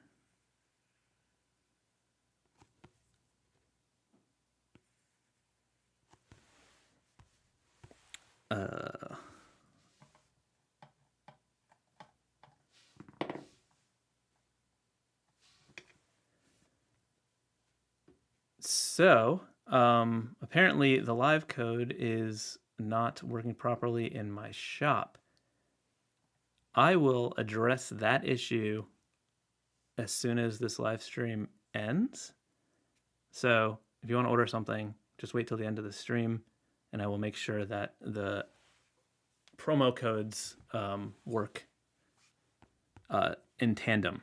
so apparently the live code is not working properly in my shop. I will address that issue as soon as this live stream ends. So if you want to order something, just wait till the end of the stream, and I will make sure that the promo codes work in tandem.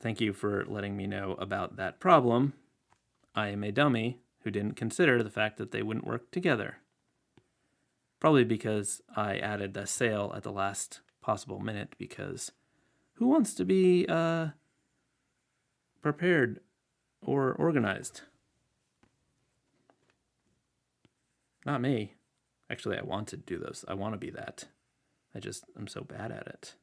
Thank you for letting me know about that problem. I am a dummy who didn't consider the fact that they wouldn't work together. Probably because I added the sale at the last possible minute, because who wants to be prepared or organized? Not me. Actually, I want to do those. I want to be that. I'm so bad at it.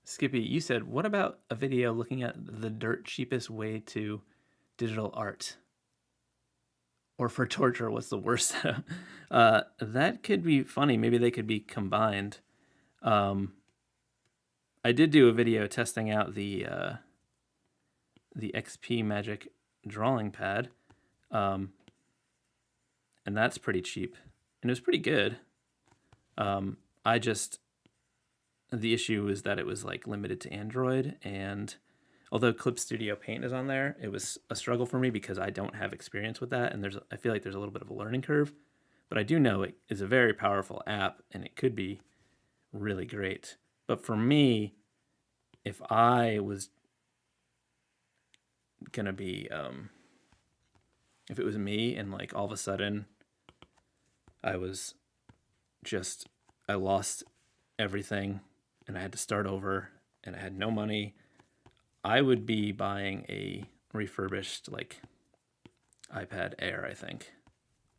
Skippy, you said, what about a video looking at the dirt cheapest way to digital art? Or for torture, what's the worst? That could be funny. Maybe they could be combined. I did do a video testing out the XP Magic drawing pad, and that's pretty cheap, and it was pretty good. The issue was that it was like limited to Android, and although Clip Studio Paint is on there, it was a struggle for me because I don't have experience with that, and I feel like there's a little bit of a learning curve. But I do know it is a very powerful app, and it could be really great. But for me, if I was gonna be, if it was me and like all of a sudden I lost everything and I had to start over and I had no money, I would be buying a refurbished like iPad Air, I think,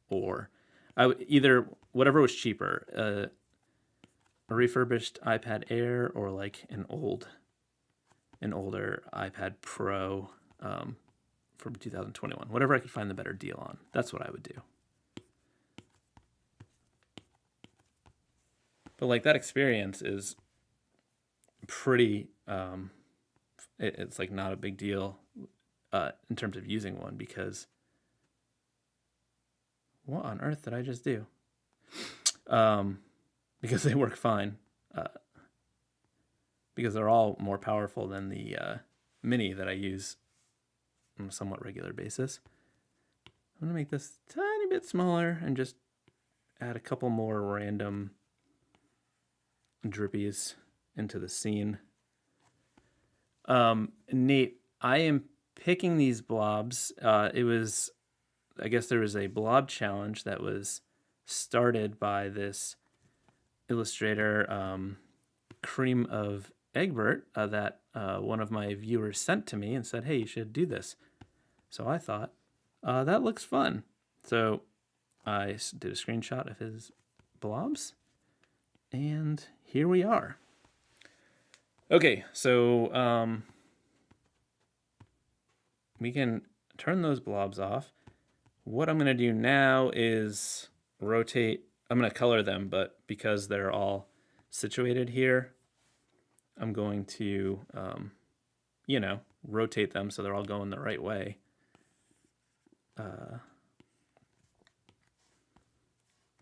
or I would either whatever was cheaper, a refurbished iPad Air or like an older iPad Pro from 2021. Whatever I could find the better deal on. That's what I would do. But like that experience is pretty. It's like not a big deal in terms of using one, because what on earth did I just do? Because they work fine. Because they're all more powerful than the Mini that I use on a somewhat regular basis. I'm gonna make this a tiny bit smaller and just add a couple more random drippies into the scene. Nate, I am picking these blobs. I guess there was a blob challenge that was started by this illustrator, Cream of Egbert, that one of my viewers sent to me and said, hey, you should do this. So I thought, that looks fun. So I did a screenshot of his blobs, and here we are. Okay, so we can turn those blobs off. What I'm going to do now is rotate. I'm going to color them, but because they're all situated here, I'm going to, rotate them so they're all going the right way.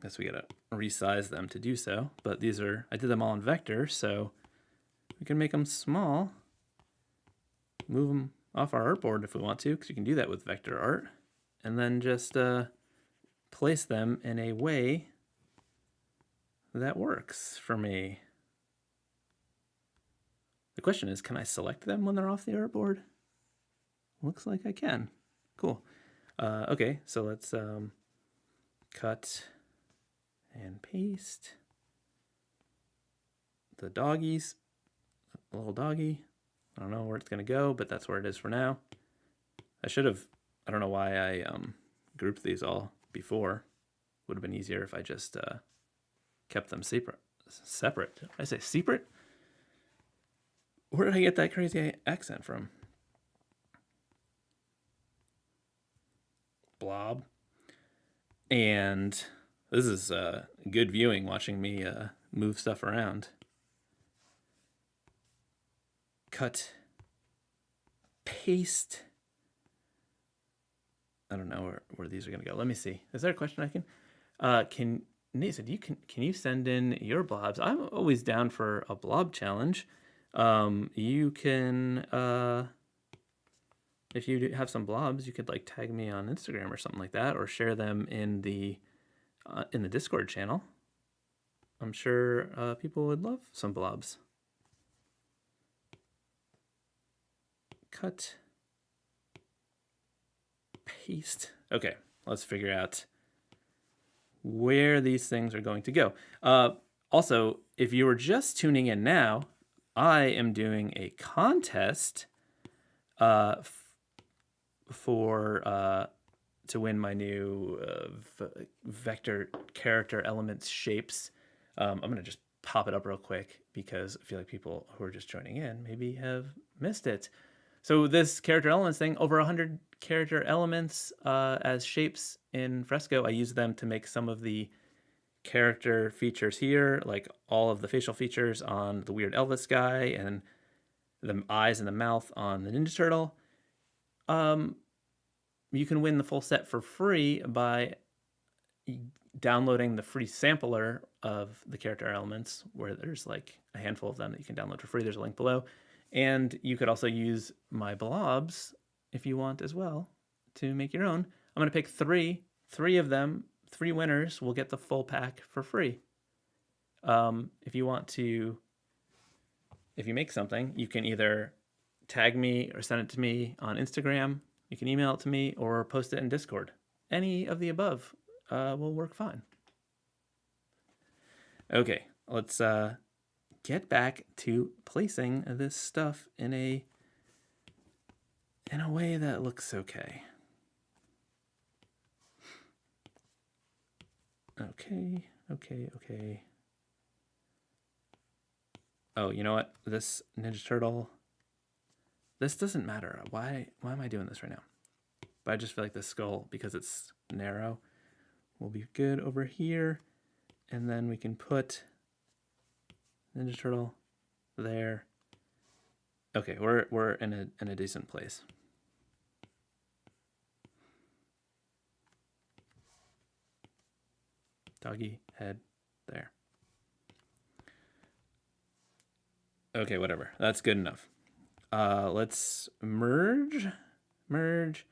Guess we gotta resize them to do so, but I did them all in vector, so we can make them small, move them off our artboard if we want to, because you can do that with vector art, and then just place them in a way that works for me. The question is, can I select them when they're off the artboard? Looks like I can. Cool. Okay, so let's cut and paste the doggies, a little doggy. I don't know where it's gonna go, but that's where it is for now. I don't know why I grouped these all before. Would have been easier if I just kept them separate. Did I say separate? Where did I get that crazy accent from? Blob. And this is good viewing, watching me move stuff around. Cut, paste. I don't know where these are going to go. Let me see. Is there a question I can? Nate said, can you send in your blobs? I'm always down for a blob challenge. You can, if you have some blobs, you could like tag me on Instagram or something like that, or share them in the Discord channel. I'm sure people would love some blobs. Cut, paste. Okay, let's figure out where these things are going to go. Also, if you were just tuning in now, I am doing a contest for to win my new vector character elements shapes. I'm gonna just pop it up real quick because I feel like people who are just joining in maybe have missed it. So this character elements thing, over 100 character elements as shapes in Fresco. I use them to make some of the character features here, like all of the facial features on the weird Elvis guy and the eyes and the mouth on the Ninja Turtle. You can win the full set for free by downloading the free sampler of the character elements, where there's like a handful of them that you can download for free. There's a link below. And you could also use my blobs if you want as well to make your own. I'm going to pick three of them. 3 winners will get the full pack for free. If you make something, you can either tag me or send it to me on Instagram. You can email it to me or post it in Discord. Any of the above will work fine. Okay, let's get back to placing this stuff in a way that looks okay. Okay. Oh, you know what? This Ninja Turtle, this doesn't matter. Why am I doing this right now? But I just feel like this skull, because it's narrow, will be good over here. And then we can put Ninja Turtle there. Okay, we're in a decent place. Doggy head there. Okay, whatever. That's good enough. Let's merge. I'm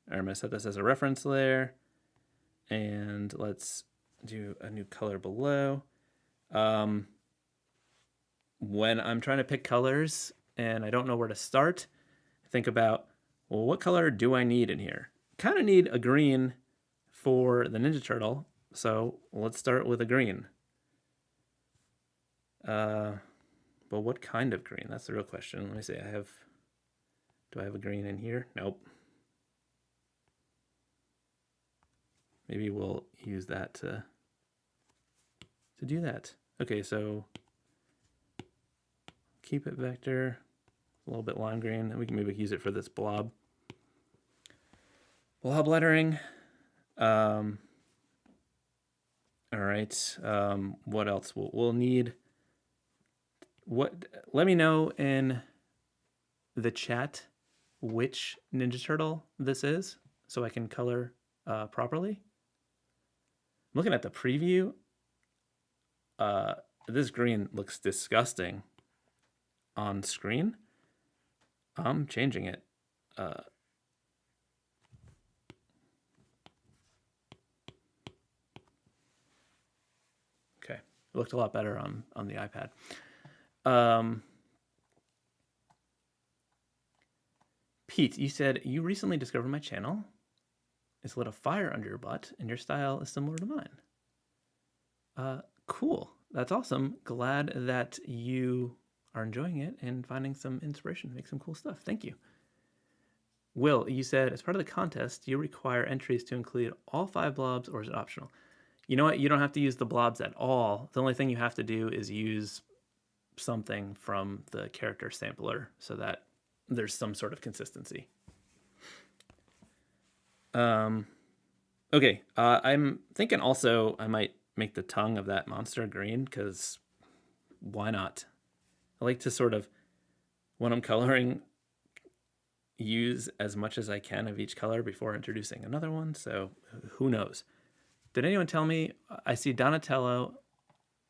gonna set this as a reference layer, and let's do a new color below. when I'm trying to pick colors and I don't know where to start, I think about, well, what color do I need in here? Kind of need a green for the Ninja Turtle, so let's start with a green. But what kind of green? That's the real question. Let me see. Do I have a green in here? Nope. Maybe we'll use that to do that. Okay, so keep it vector, a little bit lime green, and we can maybe use it for this blob. Blob lettering. All right. What else? We'll need. Let me know in the chat which Ninja Turtle this is, so I can color properly. I'm looking at the preview. This green looks disgusting on screen. I'm changing it. Okay, it looked a lot better on the iPad. Pete, you said you recently discovered my channel. It's lit a fire under your butt, and your style is similar to mine. Cool. That's awesome. Glad that you are enjoying it and finding some inspiration to make some cool stuff. Thank you. Will, you said as part of the contest, you require entries to include all 5 blobs, or is it optional? You know what? You don't have to use the blobs at all. The only thing you have to do is use something from the character sampler so that there's some sort of consistency. Okay, I'm thinking also I might make the tongue of that monster green, because why not? I like to sort of, when I'm coloring, use as much as I can of each color before introducing another one, so who knows? Did anyone tell me? I see Donatello.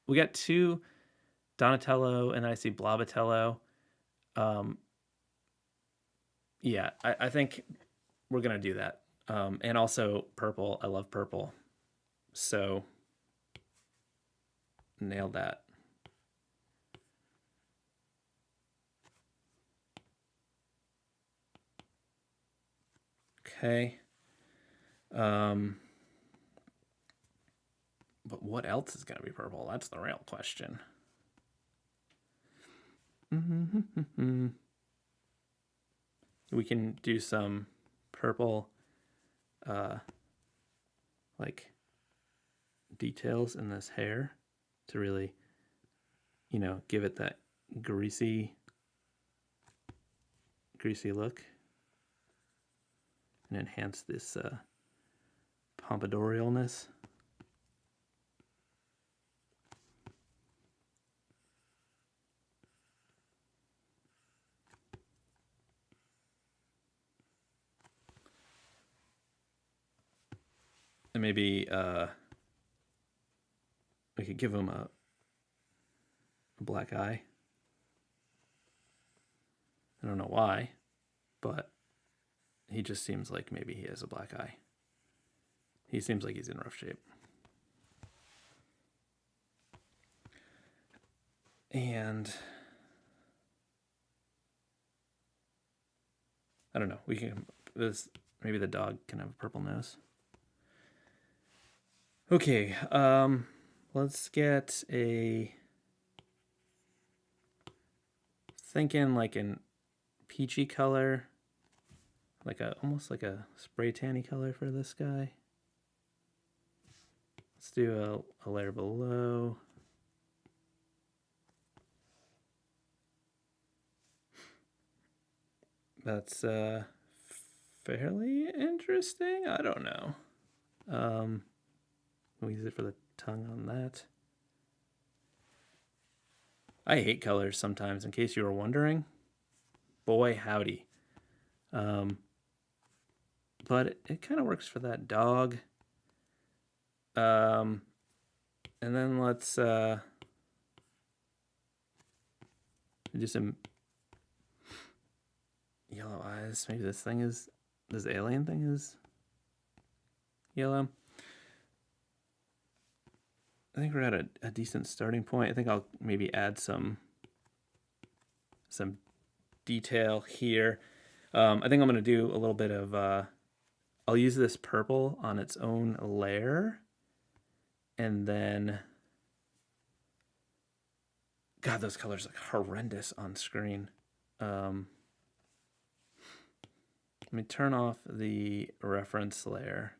We got 2 Donatello, and I see Blobatello. Yeah, I think we're going to do that. And also purple. I love purple. So, nailed that. Okay. But what else is going to be purple? That's the real question. We can do some purple, like, details in this hair to really, give it that greasy look and enhance this pompadouralness. And maybe we could give him a black eye. I don't know why, but he just seems like maybe he has a black eye. He seems like he's in rough shape. And I don't know. We can maybe the dog can have a purple nose. Okay, let's get thinking like an peachy color, like almost like a spray tanny color for this guy. Let's do a layer below. That's fairly interesting. I don't know. We'll use it for the tongue on that. I hate colors sometimes, in case you were wondering. Boy, howdy. But it kind of works for that dog. And then let's do some yellow eyes. Maybe this alien thing is yellow. I think we're at a decent starting point. I think I'll maybe add some some detail here. I think I'm going to do a little bit of, I'll use this purple on its own layer. And then, God, those colors look horrendous on screen. Let me turn off the reference layer.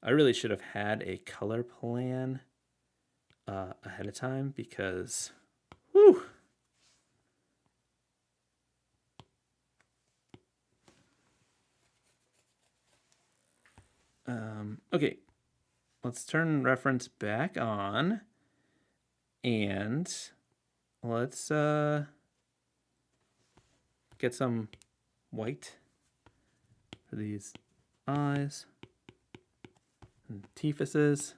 I really should have had a color plan ahead of time because, whew. Okay, let's turn reference back on and let's get some white for these eyes and teethuses.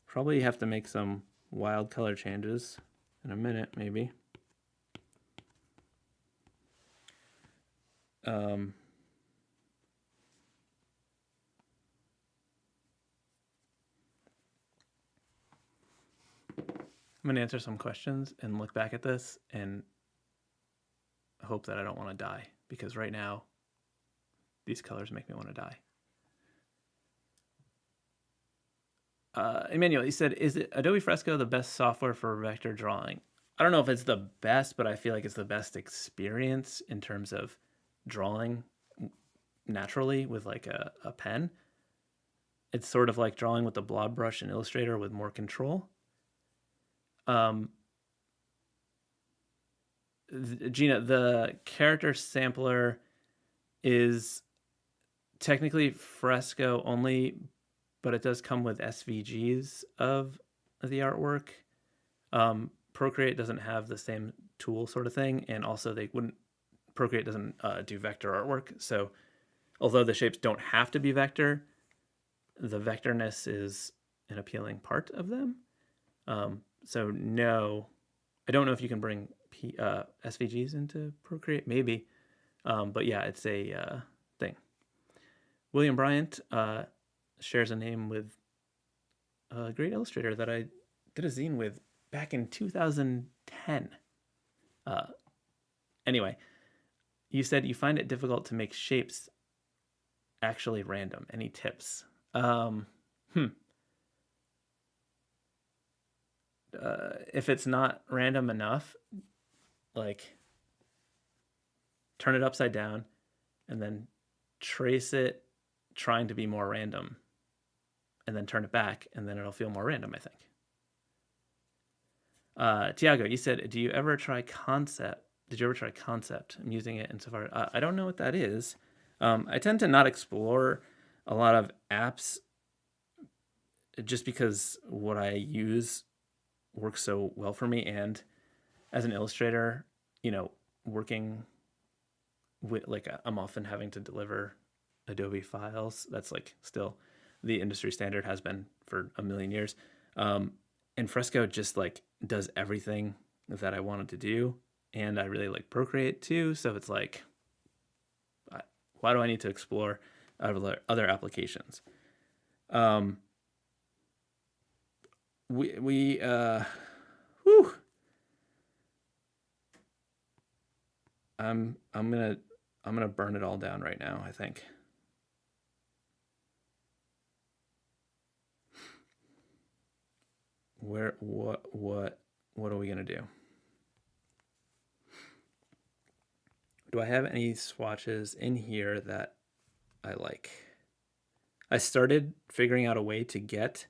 Probably have to make some wild color changes in a minute, maybe. I'm going to answer some questions and look back at this and hope that I don't want to die, because right now these colors make me want to die. Emmanuel, he said, is it Adobe Fresco the best software for vector drawing? I don't know if it's the best, but I feel like it's the best experience in terms of drawing naturally with like a pen. It's sort of like drawing with the blob brush in Illustrator with more control. Gina, the character sampler is technically Fresco only, but it does come with SVGs of the artwork. Procreate doesn't have the same tool sort of thing, and also Procreate doesn't do vector artwork. So although the shapes don't have to be vector, the vectorness is an appealing part of them. So no, I don't know if you can bring SVGs into Procreate, maybe. But yeah, it's a thing. William Bryant shares a name with a great illustrator that I did a zine with back in 2010. Anyway, you said you find it difficult to make shapes actually random. Any tips? If it's not random enough, like turn it upside down and then trace it trying to be more random, and then turn it back, and then it'll feel more random, I think. Tiago, you said, did you ever try Concept? I'm using it in Safari. I don't know what that is. I tend to not explore a lot of apps just because what I use works so well for me. And as an illustrator, working with I'm often having to deliver Adobe files. That's like still the industry standard, has been for a million years. And Fresco just like does everything that I wanted to do. And I really like Procreate too. So it's like, why do I need to explore other applications? Whew. I'm gonna burn it all down right now, I think. What are we gonna do? Do I have any swatches in here that I like? I started figuring out a way to get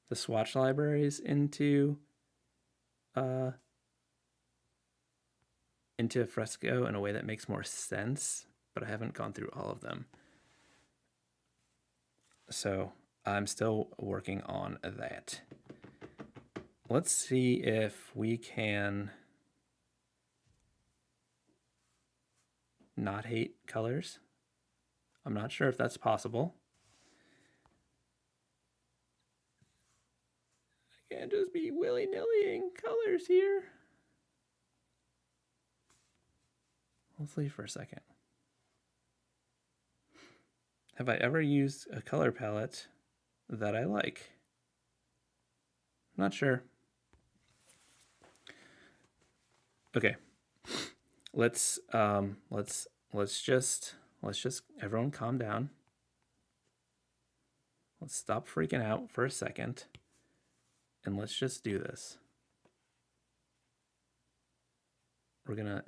the swatch libraries into Fresco in a way that makes more sense, but I haven't gone through all of them. So I'm still working on that. Let's see if we can not hate colors. I'm not sure if that's possible. I can't just be willy-nillying colors here. Let's leave for a second. Have I ever used a color palette that I like? not sure. Okay. Let's just everyone calm down. Let's stop freaking out for a second. And let's just do this. We're gonna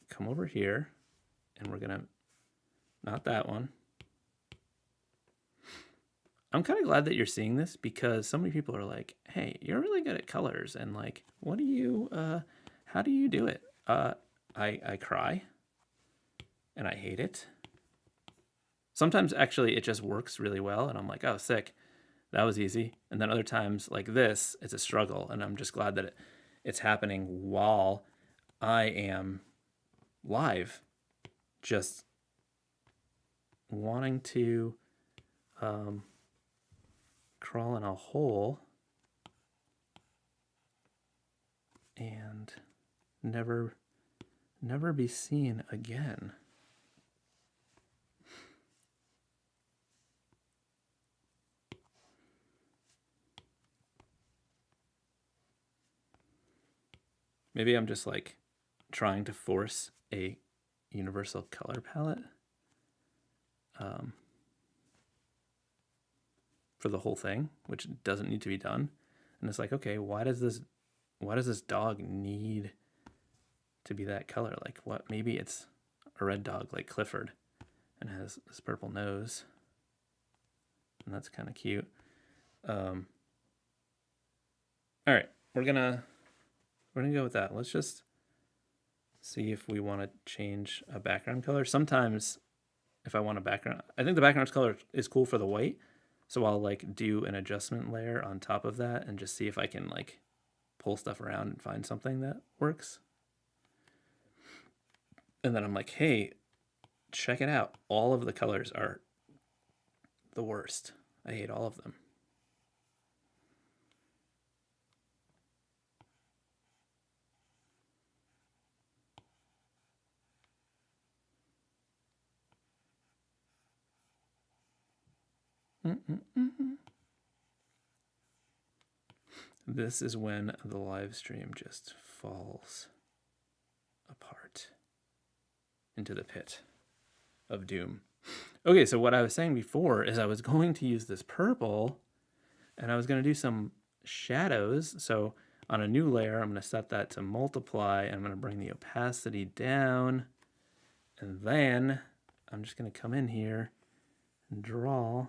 come over here and we're gonna, not that one. I'm kind of glad that you're seeing this because so many people are like, hey, you're really good at colors. And like, what do you, how do you do it? I cry and I hate it. Sometimes actually it just works really well. And I'm like, oh, sick. That was easy. And then other times like this, it's a struggle. And I'm just glad that it's happening while I am live, just wanting to crawl in a hole and never be seen again. Maybe I'm just like trying to force a universal color palette for the whole thing, which doesn't need to be done. And it's like, okay, why does this dog need to be that color? Like, what? Maybe it's a red dog like Clifford and has this purple nose, and that's kind of cute. All right, we're gonna go with that. Let's just see if we want to change a background color. Sometimes if I want a background, I think the background color is cool for the white. So I'll like do an adjustment layer on top of that and just see if I can like pull stuff around and find something that works. And then I'm like, hey, check it out. All of the colors are the worst. I hate all of them. This is when the live stream just falls apart into the pit of doom. Okay, so what I was saying before is I was going to use this purple and I was going to do some shadows. So on a new layer, I'm going to set that to multiply. And I'm going to bring the opacity down. And then I'm just going to come in here and draw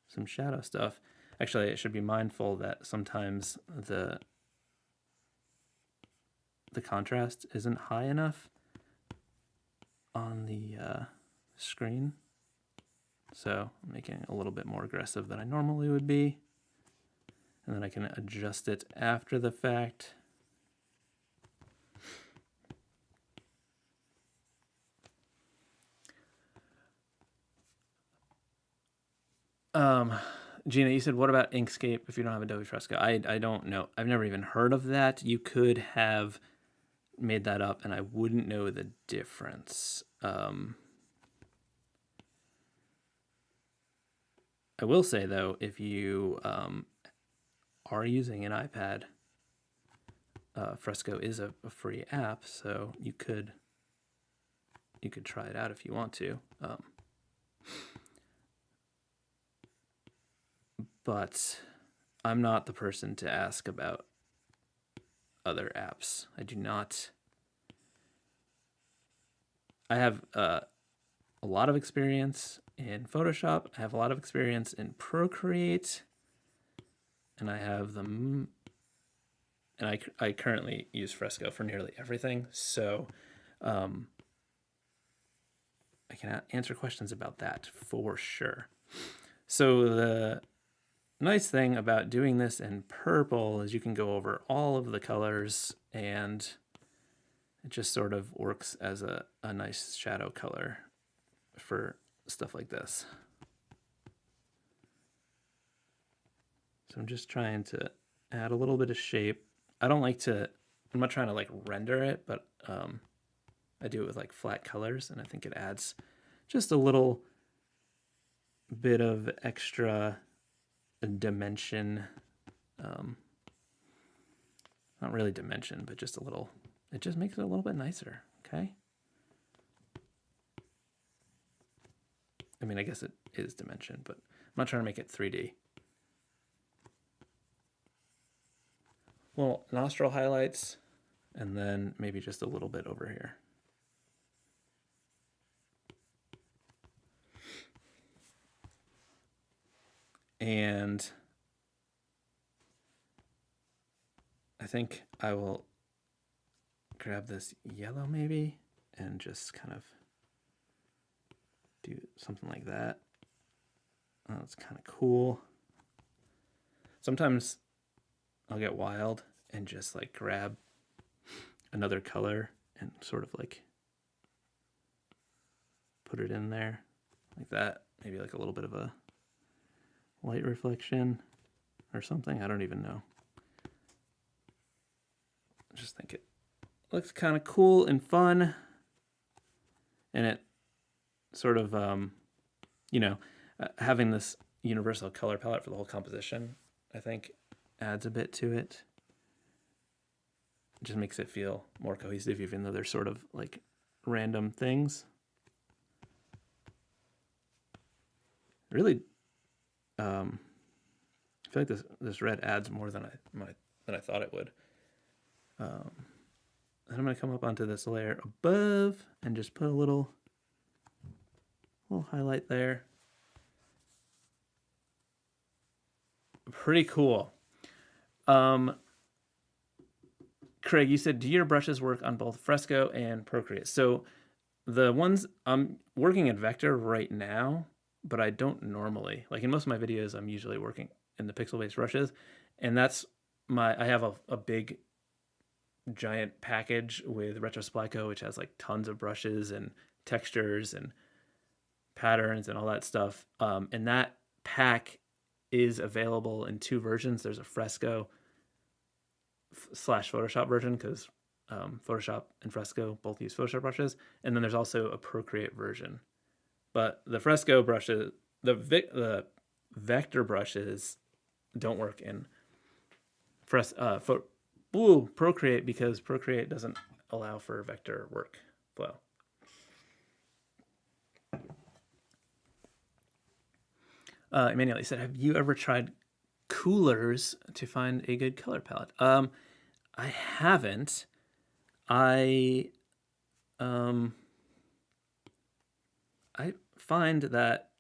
some shadow stuff. Actually, I should be mindful that sometimes the contrast isn't high enough on the screen. So I'm making it a little bit more aggressive than I normally would be. And then I can adjust it after the fact. Gina, you said, what about Inkscape if you don't have Adobe Fresco? I don't know. I've never even heard of that. You could have made that up and I wouldn't know the difference. I will say though, if you are using an iPad, Fresco is a free app, so you could try it out if you want to. But I'm not the person to ask about other apps. I do not. I have a lot of experience in Photoshop. I have a lot of experience in Procreate, and I have them. And I currently use Fresco for nearly everything, so I can answer questions about that for sure. So the nice thing about doing this in purple is you can go over all of the colors and it just sort of works as a nice shadow color for stuff like this. So I'm just trying to add a little bit of shape. I'm not trying to like render it, but I do it with like flat colors and I think it adds just a little bit of extra dimension not really dimension, but just a little, it just makes it a little bit nicer, okay? I mean, I guess it is dimension, but I'm not trying to make it 3D. Well, nostril highlights, and then maybe just a little bit over here. And I think I will grab this yellow maybe and just kind of do something like that. Oh, that's kind of cool. Sometimes I'll get wild and just like grab another color and sort of like put it in there like that. Maybe like a little bit of a light reflection or something. I don't even know. I just think it looks kind of cool and fun. And it sort of, you know, having this universal color palette for the whole composition, I think adds a bit to it. It just makes it feel more cohesive, even though they're sort of like random things. Really, I feel like this red adds more than I thought it would. Then I'm gonna come up onto this layer above and just put a little highlight there. Pretty cool. Craig, you said, do your brushes work on both Fresco and Procreate? So the ones I'm working in Vector right now, but I don't normally. Like in most of my videos, I'm usually working in the pixel-based brushes, and that's I have a big giant package with Retrosplico, which has like tons of brushes and textures and patterns and all that stuff. And that pack is available in 2 versions. There's a Fresco / Photoshop version, because Photoshop and Fresco both use Photoshop brushes, and then there's also a Procreate version. But the Fresco brushes, the vector brushes, don't work in Procreate, because Procreate doesn't allow for vector workflow. Emmanuel, you said, have you ever tried coolers to find a good color palette? I haven't. I find that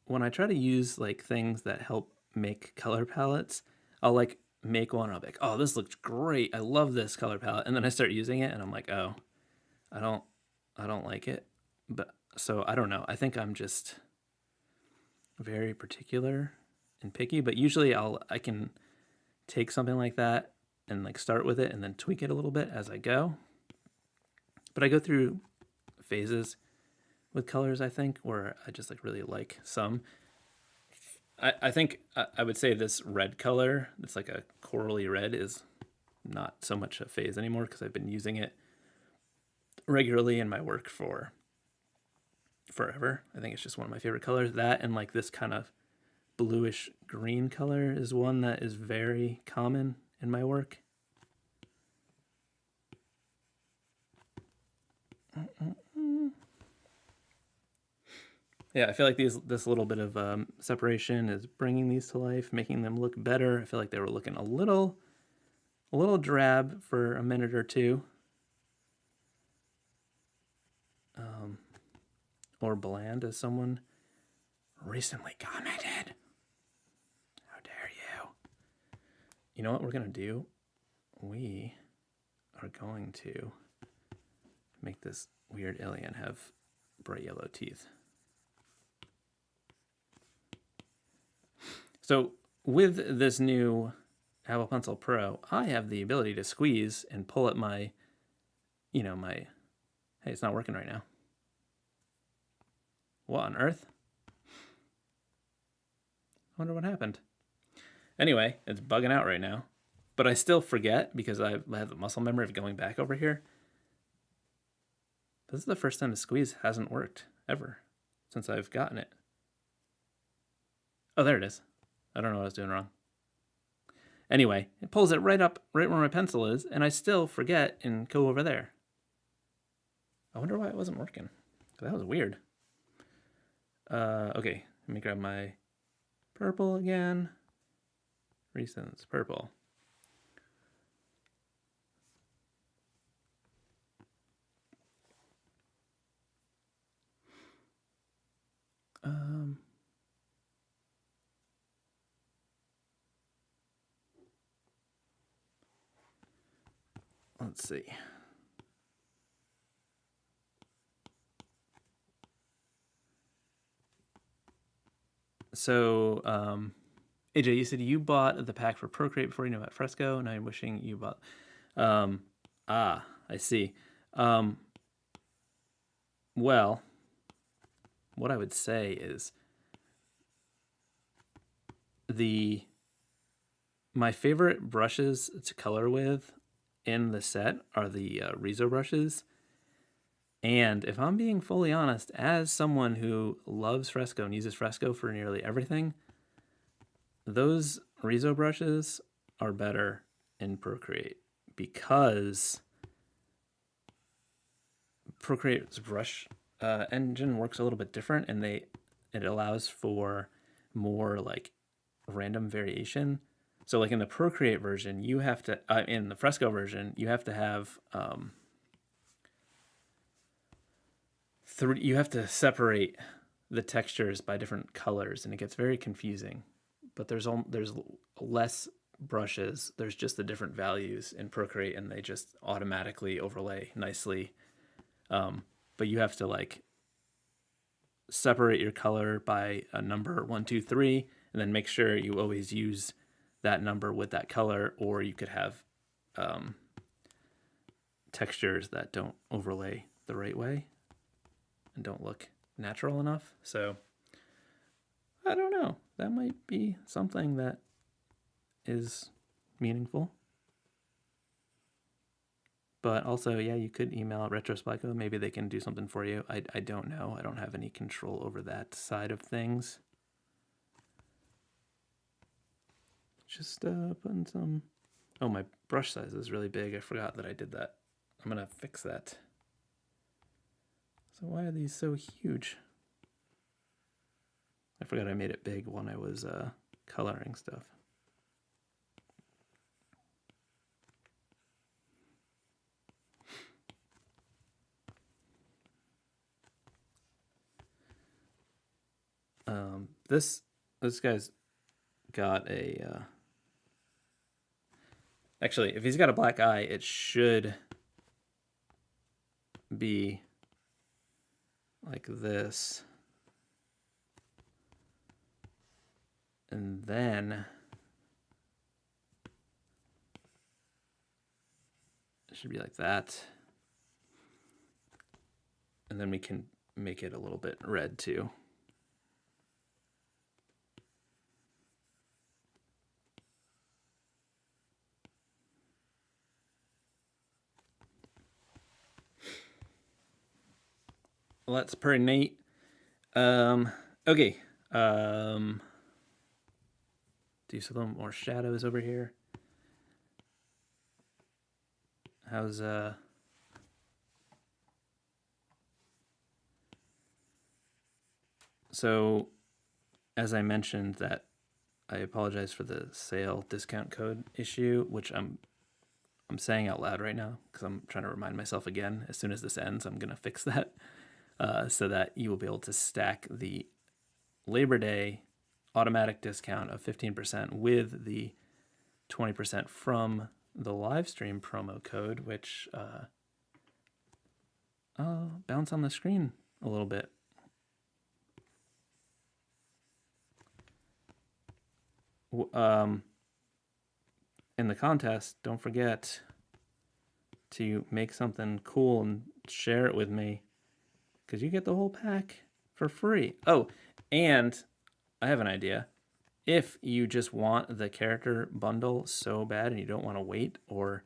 when I try to use like things that help make color palettes, I'll like make one and I'll be like, oh, this looks great. I love this color palette. And then I start using it and I'm like, oh, I don't like it. But so I don't know. I think I'm just very particular and picky, but usually I can take something like that and like start with it and then tweak it a little bit as I go. But I go through phases with colors, I think, where I just like really like some. I think I would say this red color, that's like a corally red, is not so much a phase anymore because I've been using it regularly in my work for forever. I think it's just one of my favorite colors. That and like this kind of bluish green color is one that is very common in my work. Yeah, I feel like this little bit of separation is bringing these to life, making them look better. I feel like they were looking a little drab for a minute or two. Or bland, as someone recently commented. How dare you? You know what we're going to do? We are going to make this weird alien have bright yellow teeth. So with this new Apple Pencil Pro, I have the ability to squeeze and pull at my, hey, it's not working right now. What on earth? I wonder what happened. Anyway, it's bugging out right now. But I still forget because I have the muscle memory of going back over here. This is the first time the squeeze hasn't worked ever since I've gotten it. Oh, there it is. I don't know what I was doing wrong. Anyway, it pulls it right up, right where my pencil is, and I still forget and go over there. I wonder why it wasn't working. That was weird. Okay, let me grab my purple again. Recents purple. Let's see. So, AJ, you said you bought the pack for Procreate before you knew about Fresco. Now you're wishing you bought. I see. Well, what I would say is my favorite brushes to color with in the set are the Rizo brushes. And if I'm being fully honest, as someone who loves Fresco and uses Fresco for nearly everything, those Rizo brushes are better in Procreate because Procreate's brush engine works a little bit different, and it allows for more like random variation. So like in the Procreate version, you have to in the Fresco version, you have to have you have to separate the textures by different colors, and it gets very confusing. But there's less brushes. There's just the different values in Procreate, and they just automatically overlay nicely. But you have to like separate your color by a number 1, 2, 3, and then make sure you always use that number with that color, or you could have textures that don't overlay the right way and don't look natural enough. So I don't know. That might be something that is meaningful. But also, yeah, you could email Retrospico. Maybe they can do something for you. I don't know. I don't have any control over that side of things. Just putting some... Oh, my brush size is really big. I forgot that I did that. I'm going to fix that. So why are these so huge? I forgot I made it big when I was coloring stuff. This guy's got a... Actually, if he's got a black eye, it should be like this. And then it should be like that. And then we can make it a little bit red too. Well, that's pretty neat. Okay. Do some more shadows over here. How's So, as I mentioned, that I apologize for the sale discount code issue, which I'm saying out loud right now because I'm trying to remind myself again. As soon as this ends, I'm gonna fix that so that you will be able to stack the Labor Day automatic discount of 15% with the 20% from the live stream promo code, which I'll bounce on the screen a little bit. In the contest, don't forget to make something cool and share it with me, because you get the whole pack for free. Oh, and I have an idea. If you just want the character bundle so bad and you don't want to wait or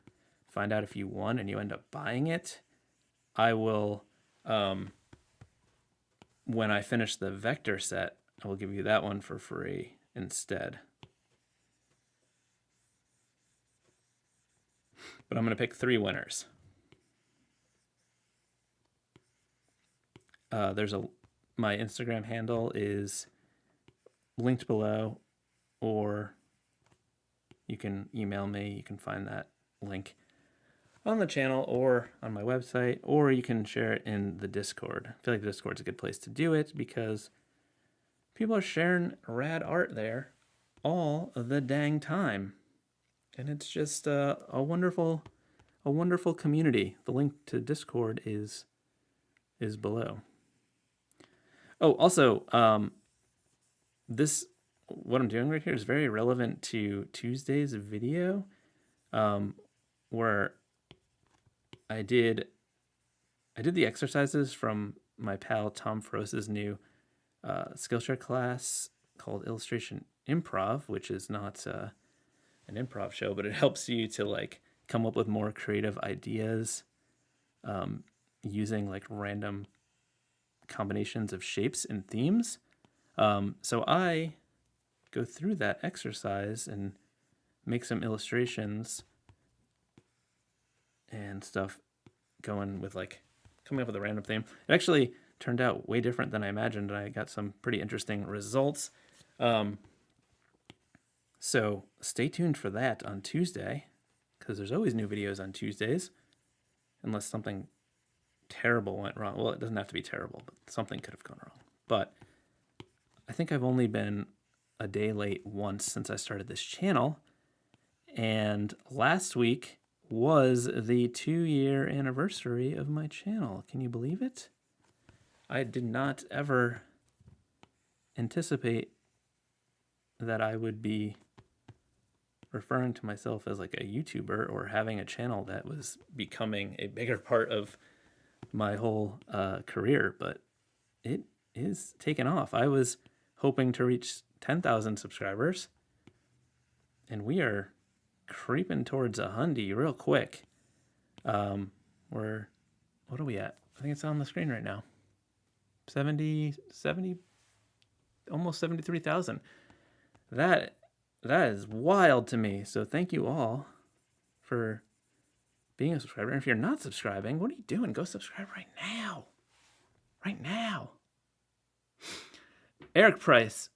find out if you won and you end up buying it, I will, when I finish the vector set, I will give you that one for free instead. but I'm going to pick 3 winners. My Instagram handle is linked below, or you can email me. You can find that link on the channel or on my website, or you can share it in the Discord. I feel like the Discord's a good place to do it because people are sharing rad art there all the dang time. And it's just a wonderful community. The link to Discord is below. Oh, also, what I'm doing right here is very relevant to Tuesday's video, where I did the exercises from my pal Tom Frose's new Skillshare class called Illustration Improv, which is not an improv show, but it helps you to like come up with more creative ideas using like random combinations of shapes and themes. So I go through that exercise and make some illustrations and stuff, going with like coming up with a random theme. It actually turned out way different than I imagined, and I got some pretty interesting results. So stay tuned for that on Tuesday, because there's always new videos on Tuesdays, unless something terrible went wrong. Well, it doesn't have to be terrible, but something could have gone wrong. But I think I've only been a day late once since I started this channel, and last week was the 2-year anniversary of my channel. Can you believe it? I did not ever anticipate that I would be referring to myself as like a YouTuber or having a channel that was becoming a bigger part of my whole career, but it is taken off. I was hoping to reach 10,000 subscribers, and we are creeping towards 100 real quick. What are we at? I think it's on the screen right now. 70, almost 73,000. That is wild to me. So thank you all for being a subscriber. And if you're not subscribing, what are you doing? Go subscribe right now. Right now. Eric Price,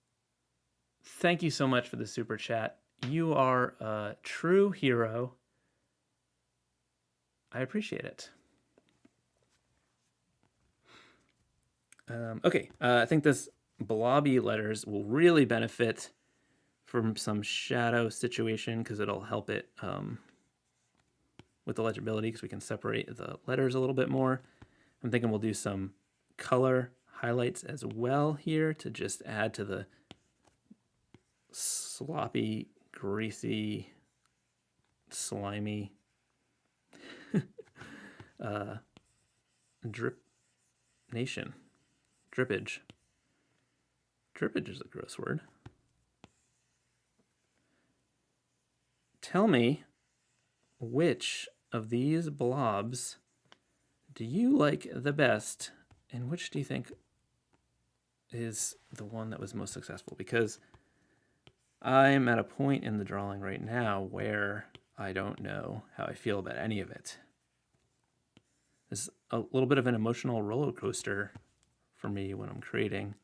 thank you so much for the super chat. You are a true hero. I appreciate it. Okay, I think this blobby letters will really benefit from some shadow situation, because it'll help it with the legibility, because we can separate the letters a little bit more. I'm thinking we'll do some color highlights as well here to just add to the sloppy, greasy, slimy drip nation. Drippage. Drippage is a gross word. Tell me, which of these blobs do you like the best, and which do you think is the one that was most successful? Because I'm at a point in the drawing right now where I don't know how I feel about any of it. It's a little bit of an emotional roller coaster for me when I'm creating,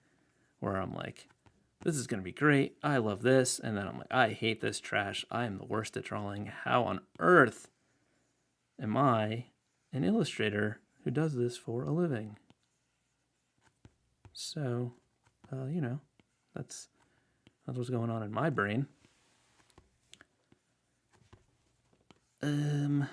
where I'm like, this is going to be great. I love this. And then I'm like, I hate this trash. I am the worst at drawing. How on earth am I an illustrator who does this for a living? So, that's what's going on in my brain. Trying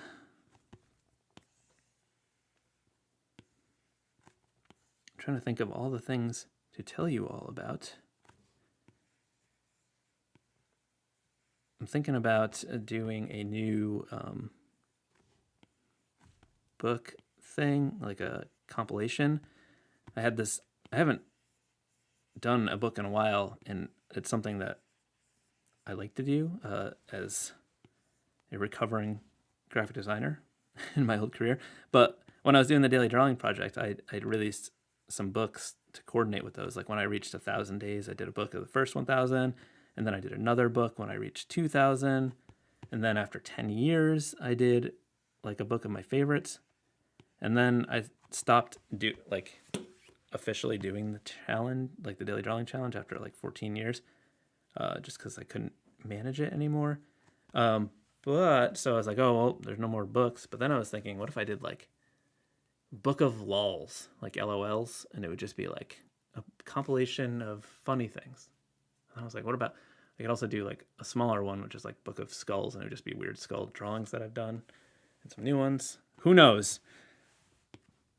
to think of all the things to tell you all about. I'm thinking about doing a new book thing, like a compilation. I haven't done a book in a while, and it's something that I like to do as a recovering graphic designer in my old career. But when I was doing the daily drawing project, I'd released some books to coordinate with those. Like when I reached 1,000 days, I did a book of the first 1,000, and then I did another book when I reached 2,000, And then after 10 years, I did like a book of my favorites. And then I stopped officially doing the challenge, like the daily drawing challenge, after like 14 years, just because I couldn't manage it anymore. But so I was like, oh, well, there's no more books. But then I was thinking, what if I did like book of lols, like LOLs, and it would just be like a compilation of funny things. And I was like, what about, I could also do like a smaller one, which is like book of skulls, and it would just be weird skull drawings that I've done and some new ones. Who knows?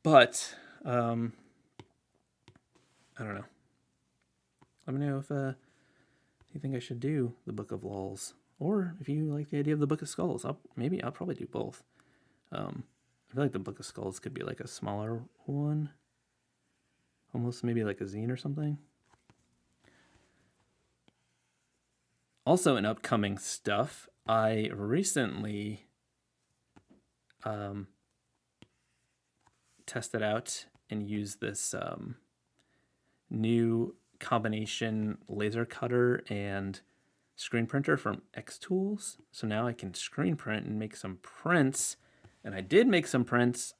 But I don't know. Let me know if you think I should do the book of lols, or if you like the idea of the book of skulls. I'll probably do both. I feel like the book of skulls could be like a smaller one, almost maybe like a zine or something. Also, in upcoming stuff, I recently tested out and used this new combination laser cutter and screen printer from Xtools. So now I can screen print and make some prints. And I did make some prints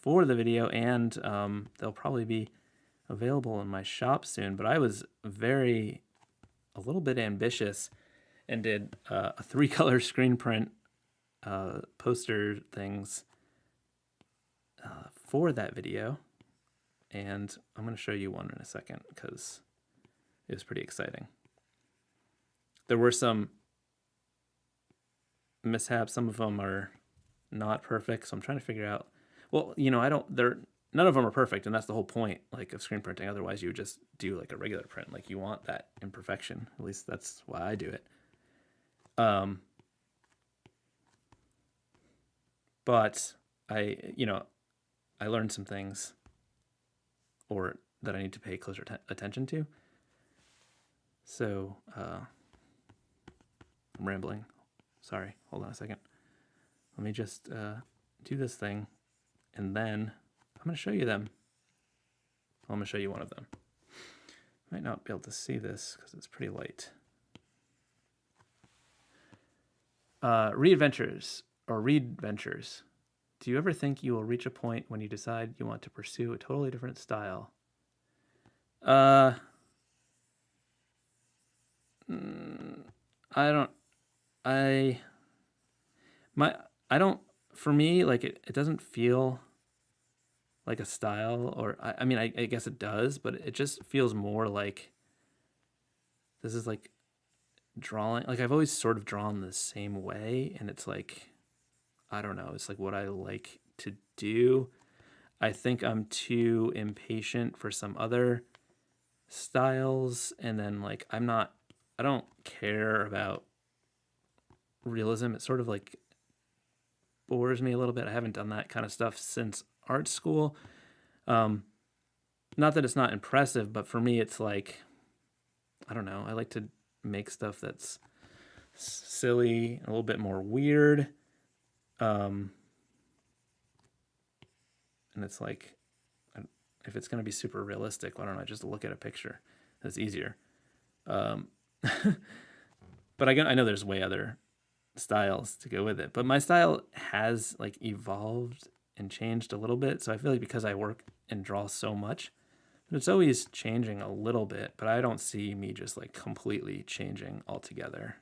for the video, and they'll probably be available in my shop soon. But I was a little bit ambitious and did a 3-color screen print poster things for that video. And I'm going to show you one in a second because it was pretty exciting. There were some mishaps. Some of them are not perfect, so I'm trying to figure out. Well, none of them are perfect, and that's the whole point, like, of screen printing. Otherwise, you would just do like a regular print. Like, you want that imperfection. At least that's why I do it. But I learned some things, or that I need to pay closer attention to. So I'm rambling. Sorry. Hold on a second. Let me just do this thing, and then I'm going to show you them. I'm going to show you one of them. Might not be able to see this because it's pretty light. Readventures. Do you ever think you will reach a point when you decide you want to pursue a totally different style? I don't, for me, like, it doesn't feel like a style, or I mean, I guess it does, but it just feels more like this is like drawing. Like, I've always sort of drawn the same way, and it's like, I don't know, it's like what I like to do. I think I'm too impatient for some other styles, and then like I don't care about realism. It sort of like bores me a little bit. I haven't done that kind of stuff since art school. Not that it's not impressive, but for me it's like, I don't know, I like to make stuff that's silly, a little bit more weird. And it's like, if it's going to be super realistic, why don't I just look at a picture? That's easier. But I know there's way other styles to go with it. But my style has like evolved and changed a little bit. So I feel like because I work and draw so much, it's always changing a little bit. But I don't see me just like completely changing altogether,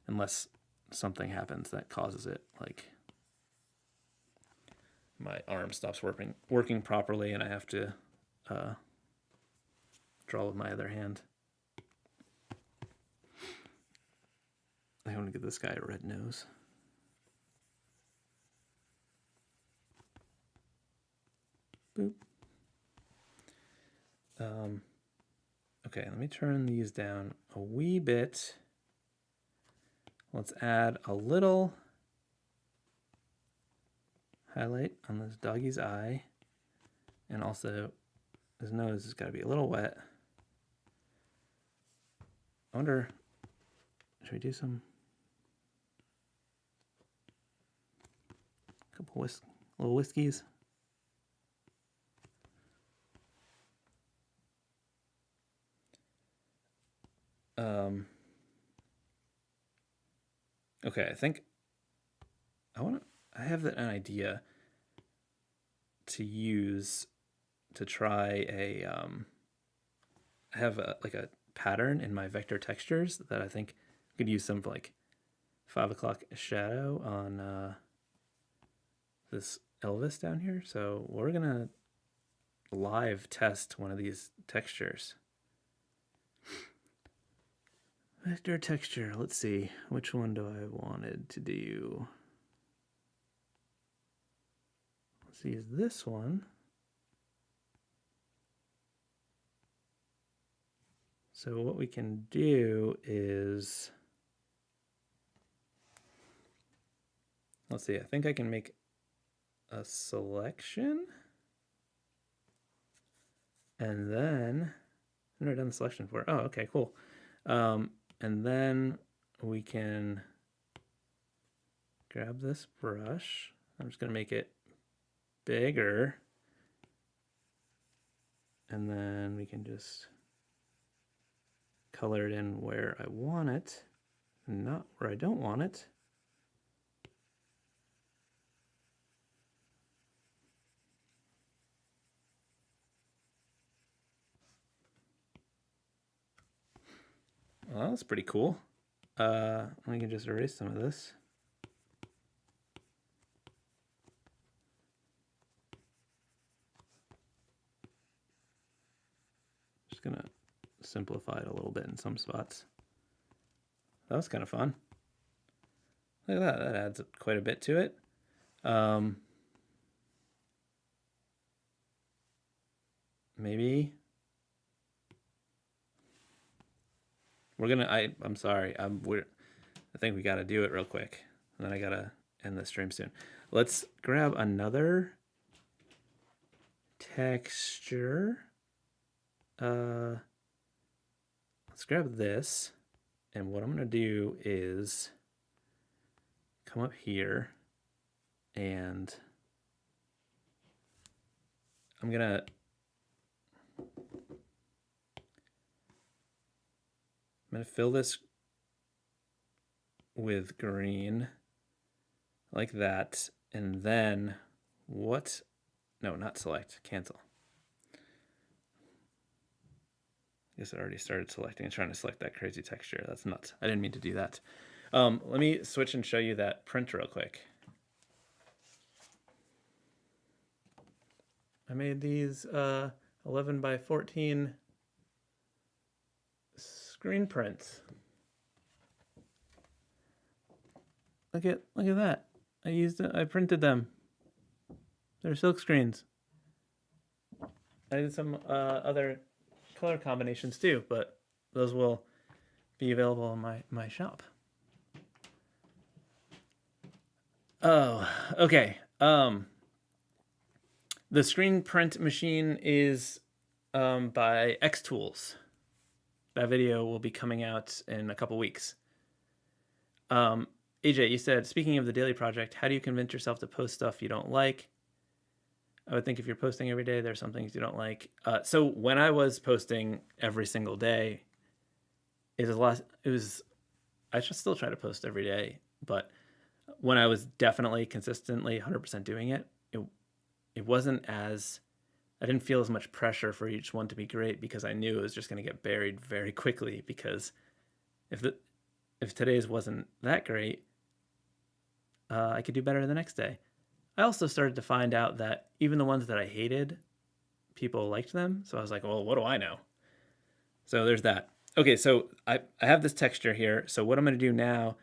unless something happens that causes it, like my arm stops working properly and I have to draw with my other hand. I want to give this guy a red nose. Boop. Okay, let me turn these down a wee bit. Let's add a little highlight on this doggy's eye, and also his nose has got to be a little wet. I wonder, should we do some couple little whiskeys? Okay, I think I have an idea to use to try a I have like a pattern in my vector textures that I think I could use some like 5 o'clock shadow on this Elvis down here. So we're gonna live test one of these textures. Vector texture, let's see, which one do I wanted to do? Let's use this one. So what we can do is, let's see, I think I can make a selection. And then, I've never done the selection before. Oh, okay, cool. And then we can grab this brush. I'm just gonna make it bigger. And then we can just color it in where I want it, and not where I don't want it. Well, that's pretty cool. We can just erase some of this. Just gonna simplify it a little bit in some spots. That was kind of fun. Look at that, that adds quite a bit to it. Maybe we're gonna, I'm sorry, I think we gotta do it real quick. And then I gotta end the stream soon. Let's grab another texture. Let's grab this. And what I'm gonna do is come up here and I'm gonna fill this with green like that. And then what? No, not select, cancel. I guess I already started selecting and trying to select that crazy texture. That's nuts. I didn't mean to do that. Let me switch and show you that print real quick. I made these 11 by 14 screen prints. Look at that. I printed them. They're silk screens. I did some other color combinations too, but those will be available in my shop. Oh, okay. The screen print machine is by X Tools. That video will be coming out in a couple weeks. AJ, you said, speaking of the daily project, how do you convince yourself to post stuff you don't like? I would think if you're posting every day, there's some things you don't like. So when I was posting every single day, I should still try to post every day, but when I was definitely consistently 100% doing it, it wasn't as, I didn't feel as much pressure for each one to be great because I knew it was just going to get buried very quickly, because if today's wasn't that great, I could do better the next day. I also started to find out that even the ones that I hated, people liked them. So I was like, well, what do I know? So there's that. Okay, so I have this texture here. So what I'm going to do now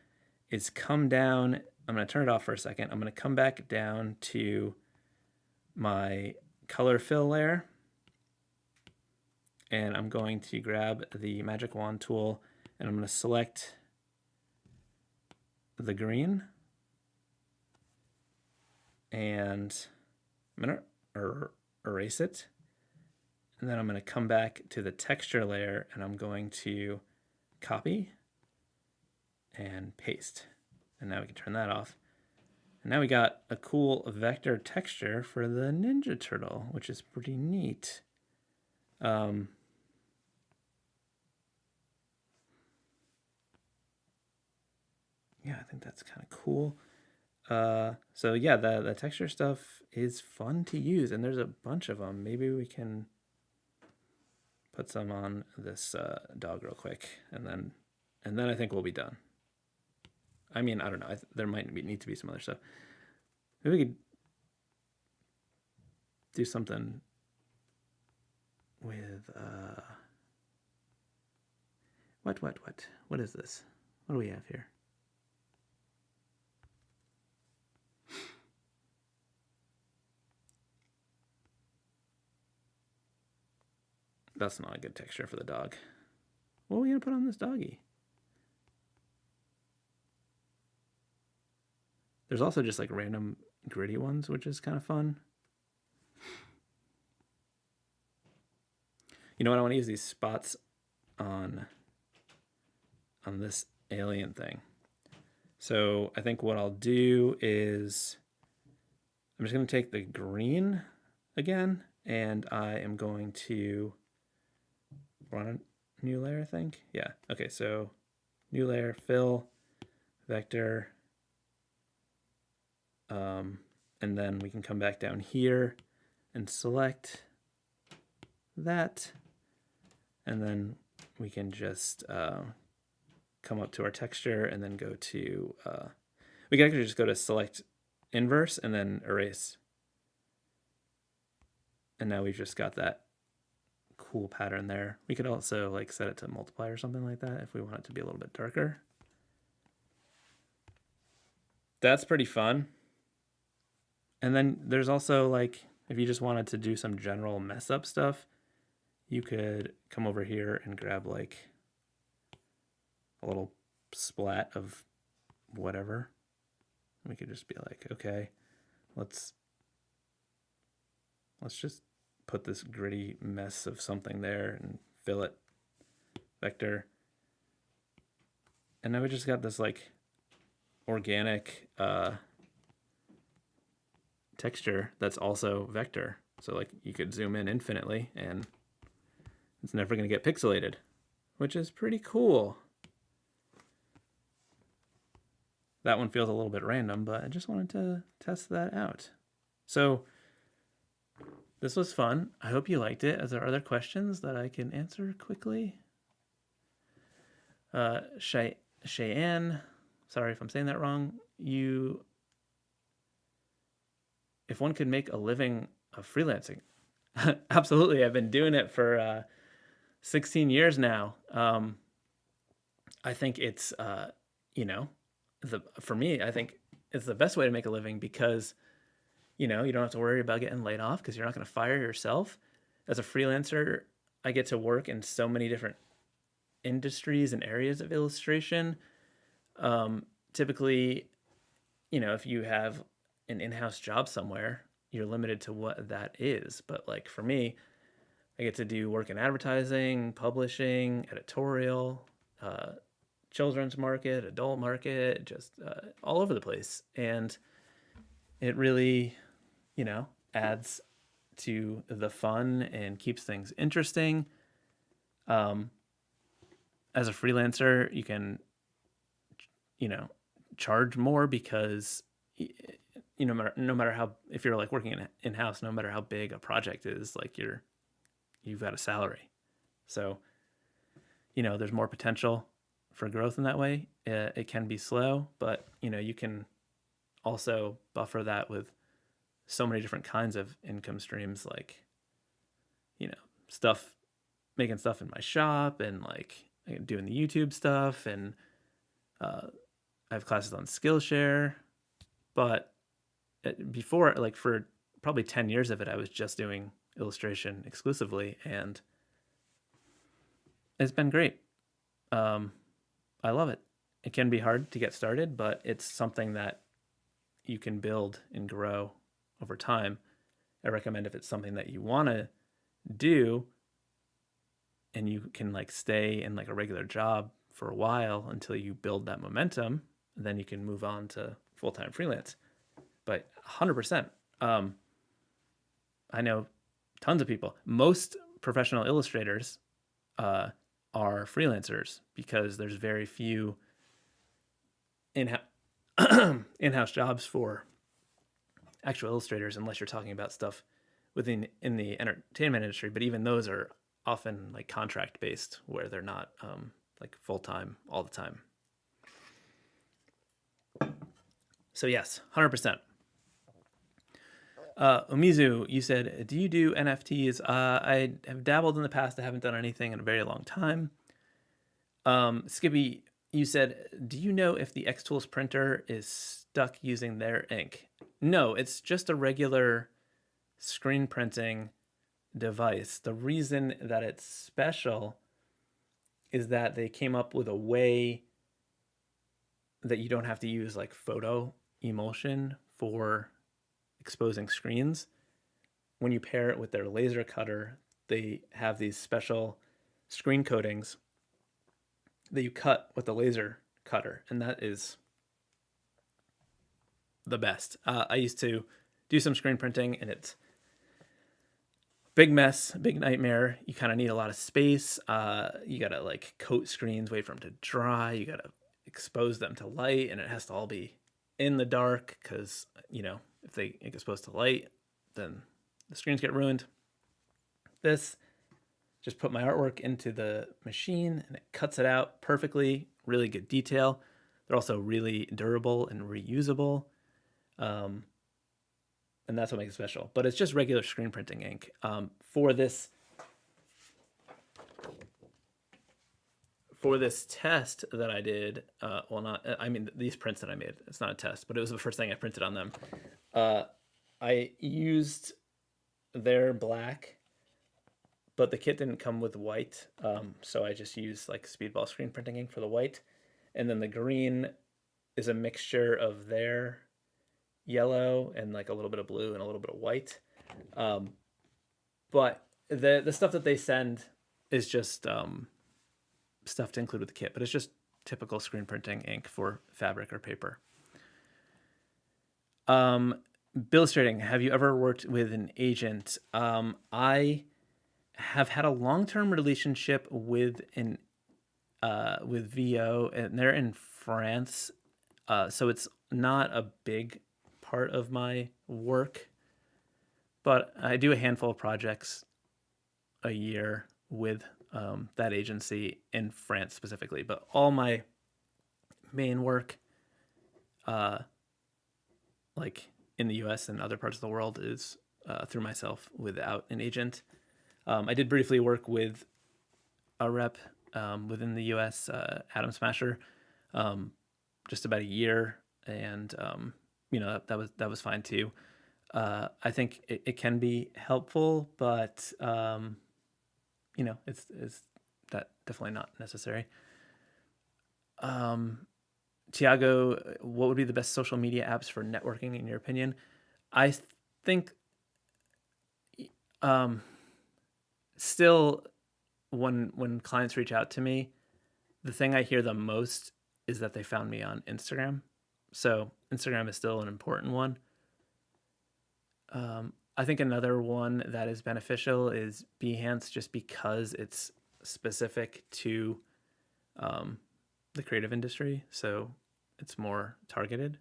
is come down. I'm going to turn it off for a second. I'm going to come back down to my color fill layer. And I'm going to grab the magic wand tool and I'm going to select the green. And I'm going to erase it. And then I'm going to come back to the texture layer and I'm going to copy and paste. And now we can turn that off. And now we got a cool vector texture for the Ninja Turtle, which is pretty neat. yeah, I think that's kind of cool. So yeah, the texture stuff is fun to use, and there's a bunch of them. Maybe we can put some on this dog real quick, and then I think we'll be done. I mean, I don't know. There might need to be some other stuff. Maybe we could do something with what is this? What do we have here? That's not a good texture for the dog. What are we gonna put on this doggy? There's also just like random gritty ones, which is kind of fun. You know what? I want to use these spots on this alien thing. So I think what I'll do is I'm just going to take the green again, and I am going to run a new layer, I think. Yeah. Okay, so new layer, fill, vector, and then we can come back down here and select that, and then we can just come up to our texture and then go to, we can actually just go to select inverse and then erase. And now we've just got that cool pattern there. We could also like set it to multiply or something like that if we want it to be a little bit darker. That's pretty fun. And then there's also like, if you just wanted to do some general mess up stuff, you could come over here and grab like a little splat of whatever. We could just be like, okay, let's just put this gritty mess of something there and fill it, vector. And now we just got this like organic texture that's also vector. So like you could zoom in infinitely and it's never going to get pixelated, which is pretty cool. That one feels a little bit random, but I just wanted to test that out. So this was fun. I hope you liked it. Are there other questions that I can answer quickly? Cheyenne, sorry if I'm saying that wrong. If one could make a living of freelancing, absolutely. I've been doing it for 16 years now. I think it's, for me, I think it's the best way to make a living because, you don't have to worry about getting laid off because you're not going to fire yourself. As a freelancer, I get to work in so many different industries and areas of illustration. Typically, if you have an in-house job somewhere, you're limited to what that is. But like for me, I get to do work in advertising, publishing, editorial, children's market, adult market, just all over the place. And it really, adds to the fun and keeps things interesting. As a freelancer, you can, charge more because, no matter how, if you're like working in-house, no matter how big a project is, like you've got a salary. So, there's more potential for growth in that way. It can be slow, but, you can also buffer that with so many different kinds of income streams, like, making stuff in my shop and like doing the YouTube stuff. And I have classes on Skillshare, but before, like for probably 10 years of it, I was just doing illustration exclusively, and it's been great. I love it. It can be hard to get started, but it's something that you can build and grow over time. I recommend if it's something that you want to do and you can like stay in like a regular job for a while until you build that momentum, then you can move on to full-time freelance. But 100%, I know tons of people. Most professional illustrators are freelancers because there's very few in in-house jobs for actual illustrators, unless you're talking about stuff in the entertainment industry. But even those are often like contract based, where they're not like full time all the time. So yes, 100%. Umizu, you said, do you do NFTs? I have dabbled in the past. I haven't done anything in a very long time. Skippy, you said, do you know if the Xtools printer is stuck using their ink? No, it's just a regular screen printing device. The reason that it's special is that they came up with a way that you don't have to use like photo emulsion for exposing screens. When you pair it with their laser cutter, they have these special screen coatings that you cut with the laser cutter, and that is the best. I used to do some screen printing, and it's big mess, big nightmare. You kind of need a lot of space. You gotta like coat screens, wait for them to dry. You gotta expose them to light, and it has to all be in the dark because if they get exposed to light, then the screens get ruined. This, just put my artwork into the machine and it cuts it out perfectly. Really good detail. They're also really durable and reusable. And that's what makes it special. But it's just regular screen printing ink. For this test that I did, these prints that I made, it's not a test, but it was the first thing I printed on them. I used their black, but the kit didn't come with white, so I just used like Speedball screen printing ink for the white, and then the green is a mixture of their yellow and like a little bit of blue and a little bit of white. But the stuff that they send is just stuff to include with the kit, but it's just typical screen printing ink for fabric or paper. Illustrating, have you ever worked with an agent? I have had a long-term relationship with VO, and they're in France, so it's not a big part of my work, but I do a handful of projects a year with that agency in France specifically. But all my main work, like in the US and other parts of the world, is through myself without an agent. I did briefly work with a rep within the US, Atom Smasher, just about a year, and that was fine too. I think it can be helpful, but it's that definitely not necessary. Tiago, what would be the best social media apps for networking in your opinion? I think still when clients reach out to me, the thing I hear the most is that they found me on Instagram. So Instagram is still an important one. I think another one that is beneficial is Behance, just because it's specific to the creative industry, so it's more targeted.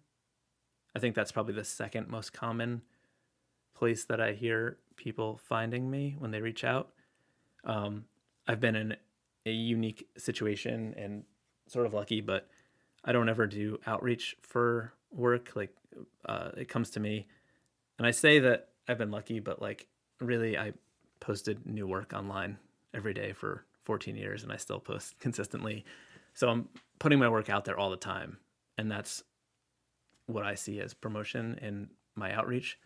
I think that's probably the second most common place that I hear people finding me when they reach out. I've been in a unique situation and sort of lucky, but I don't ever do outreach for work. Like it comes to me, and I say that I've been lucky, but like really I posted new work online every day for 14 years and I still post consistently. So I'm putting my work out there all the time, and that's what I see as promotion in my outreach.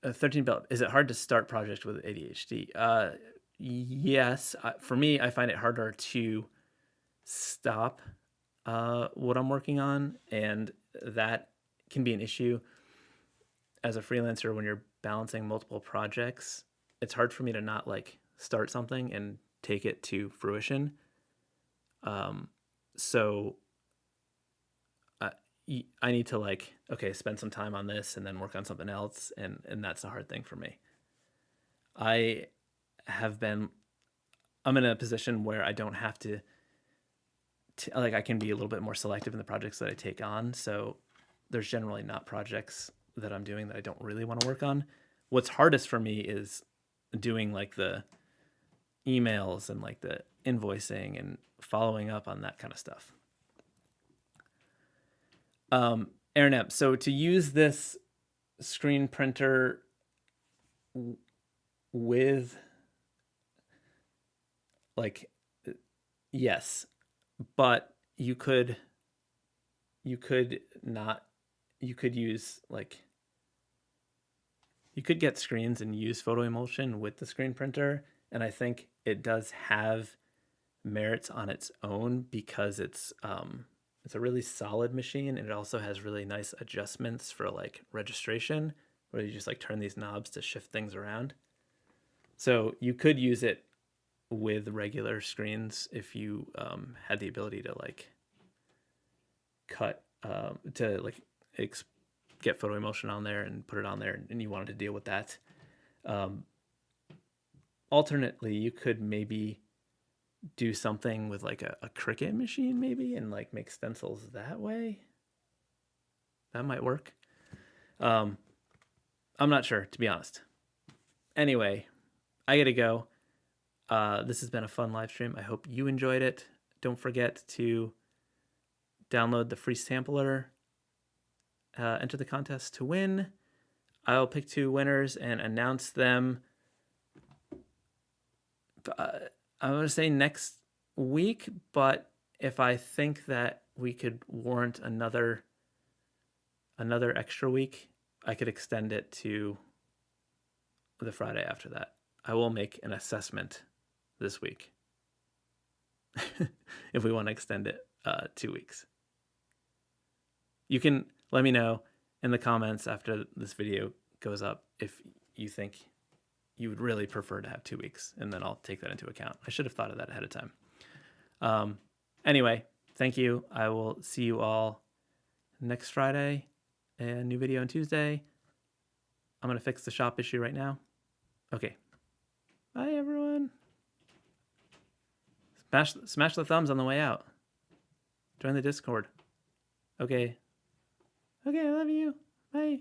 13 belt, is it hard to start projects with ADHD? Yes. For me, I find it harder to stop what I'm working on, and that can be an issue as a freelancer when you're balancing multiple projects. It's hard for me to not like start something and take it to fruition. So I need to like, okay, spend some time on this and then work on something else. And that's a hard thing for me. I'm in a position where I don't have to like I can be a little bit more selective in the projects that I take on. So there's generally not projects that I'm doing that I don't really want to work on. What's hardest for me is doing like the emails and like the invoicing and following up on that kind of stuff. Aaron, so to use this screen printer with like, yes, but you could not, you could use like, you could get screens and use photo emulsion with the screen printer. And I think it does have merits on its own because it's a really solid machine, and it also has really nice adjustments for like registration, where you just like turn these knobs to shift things around. So you could use it with regular screens if you had the ability to like cut to like get photo emulsion on there and put it on there, and you wanted to deal with that. Alternately, you could maybe do something with like a Cricut machine maybe, and like make stencils that way. That might work. I'm not sure, to be honest. Anyway, I gotta go. This has been a fun live stream. I hope you enjoyed it. Don't forget to download the free sampler, enter the contest to win. I'll pick 2 winners and announce them. I'm going to say next week, but if I think that we could warrant another extra week, I could extend it to the Friday after that. I will make an assessment this week if we want to extend it 2 weeks. You can let me know in the comments after this video goes up if you think you would really prefer to have 2 weeks, and then I'll take that into account. I should have thought of that ahead of time. Anyway, thank you. I will see you all next Friday, and a new video on Tuesday. I'm going to fix the shop issue right now. Okay. Bye, everyone. Smash the thumbs on the way out. Join the Discord. Okay. Okay, I love you. Bye.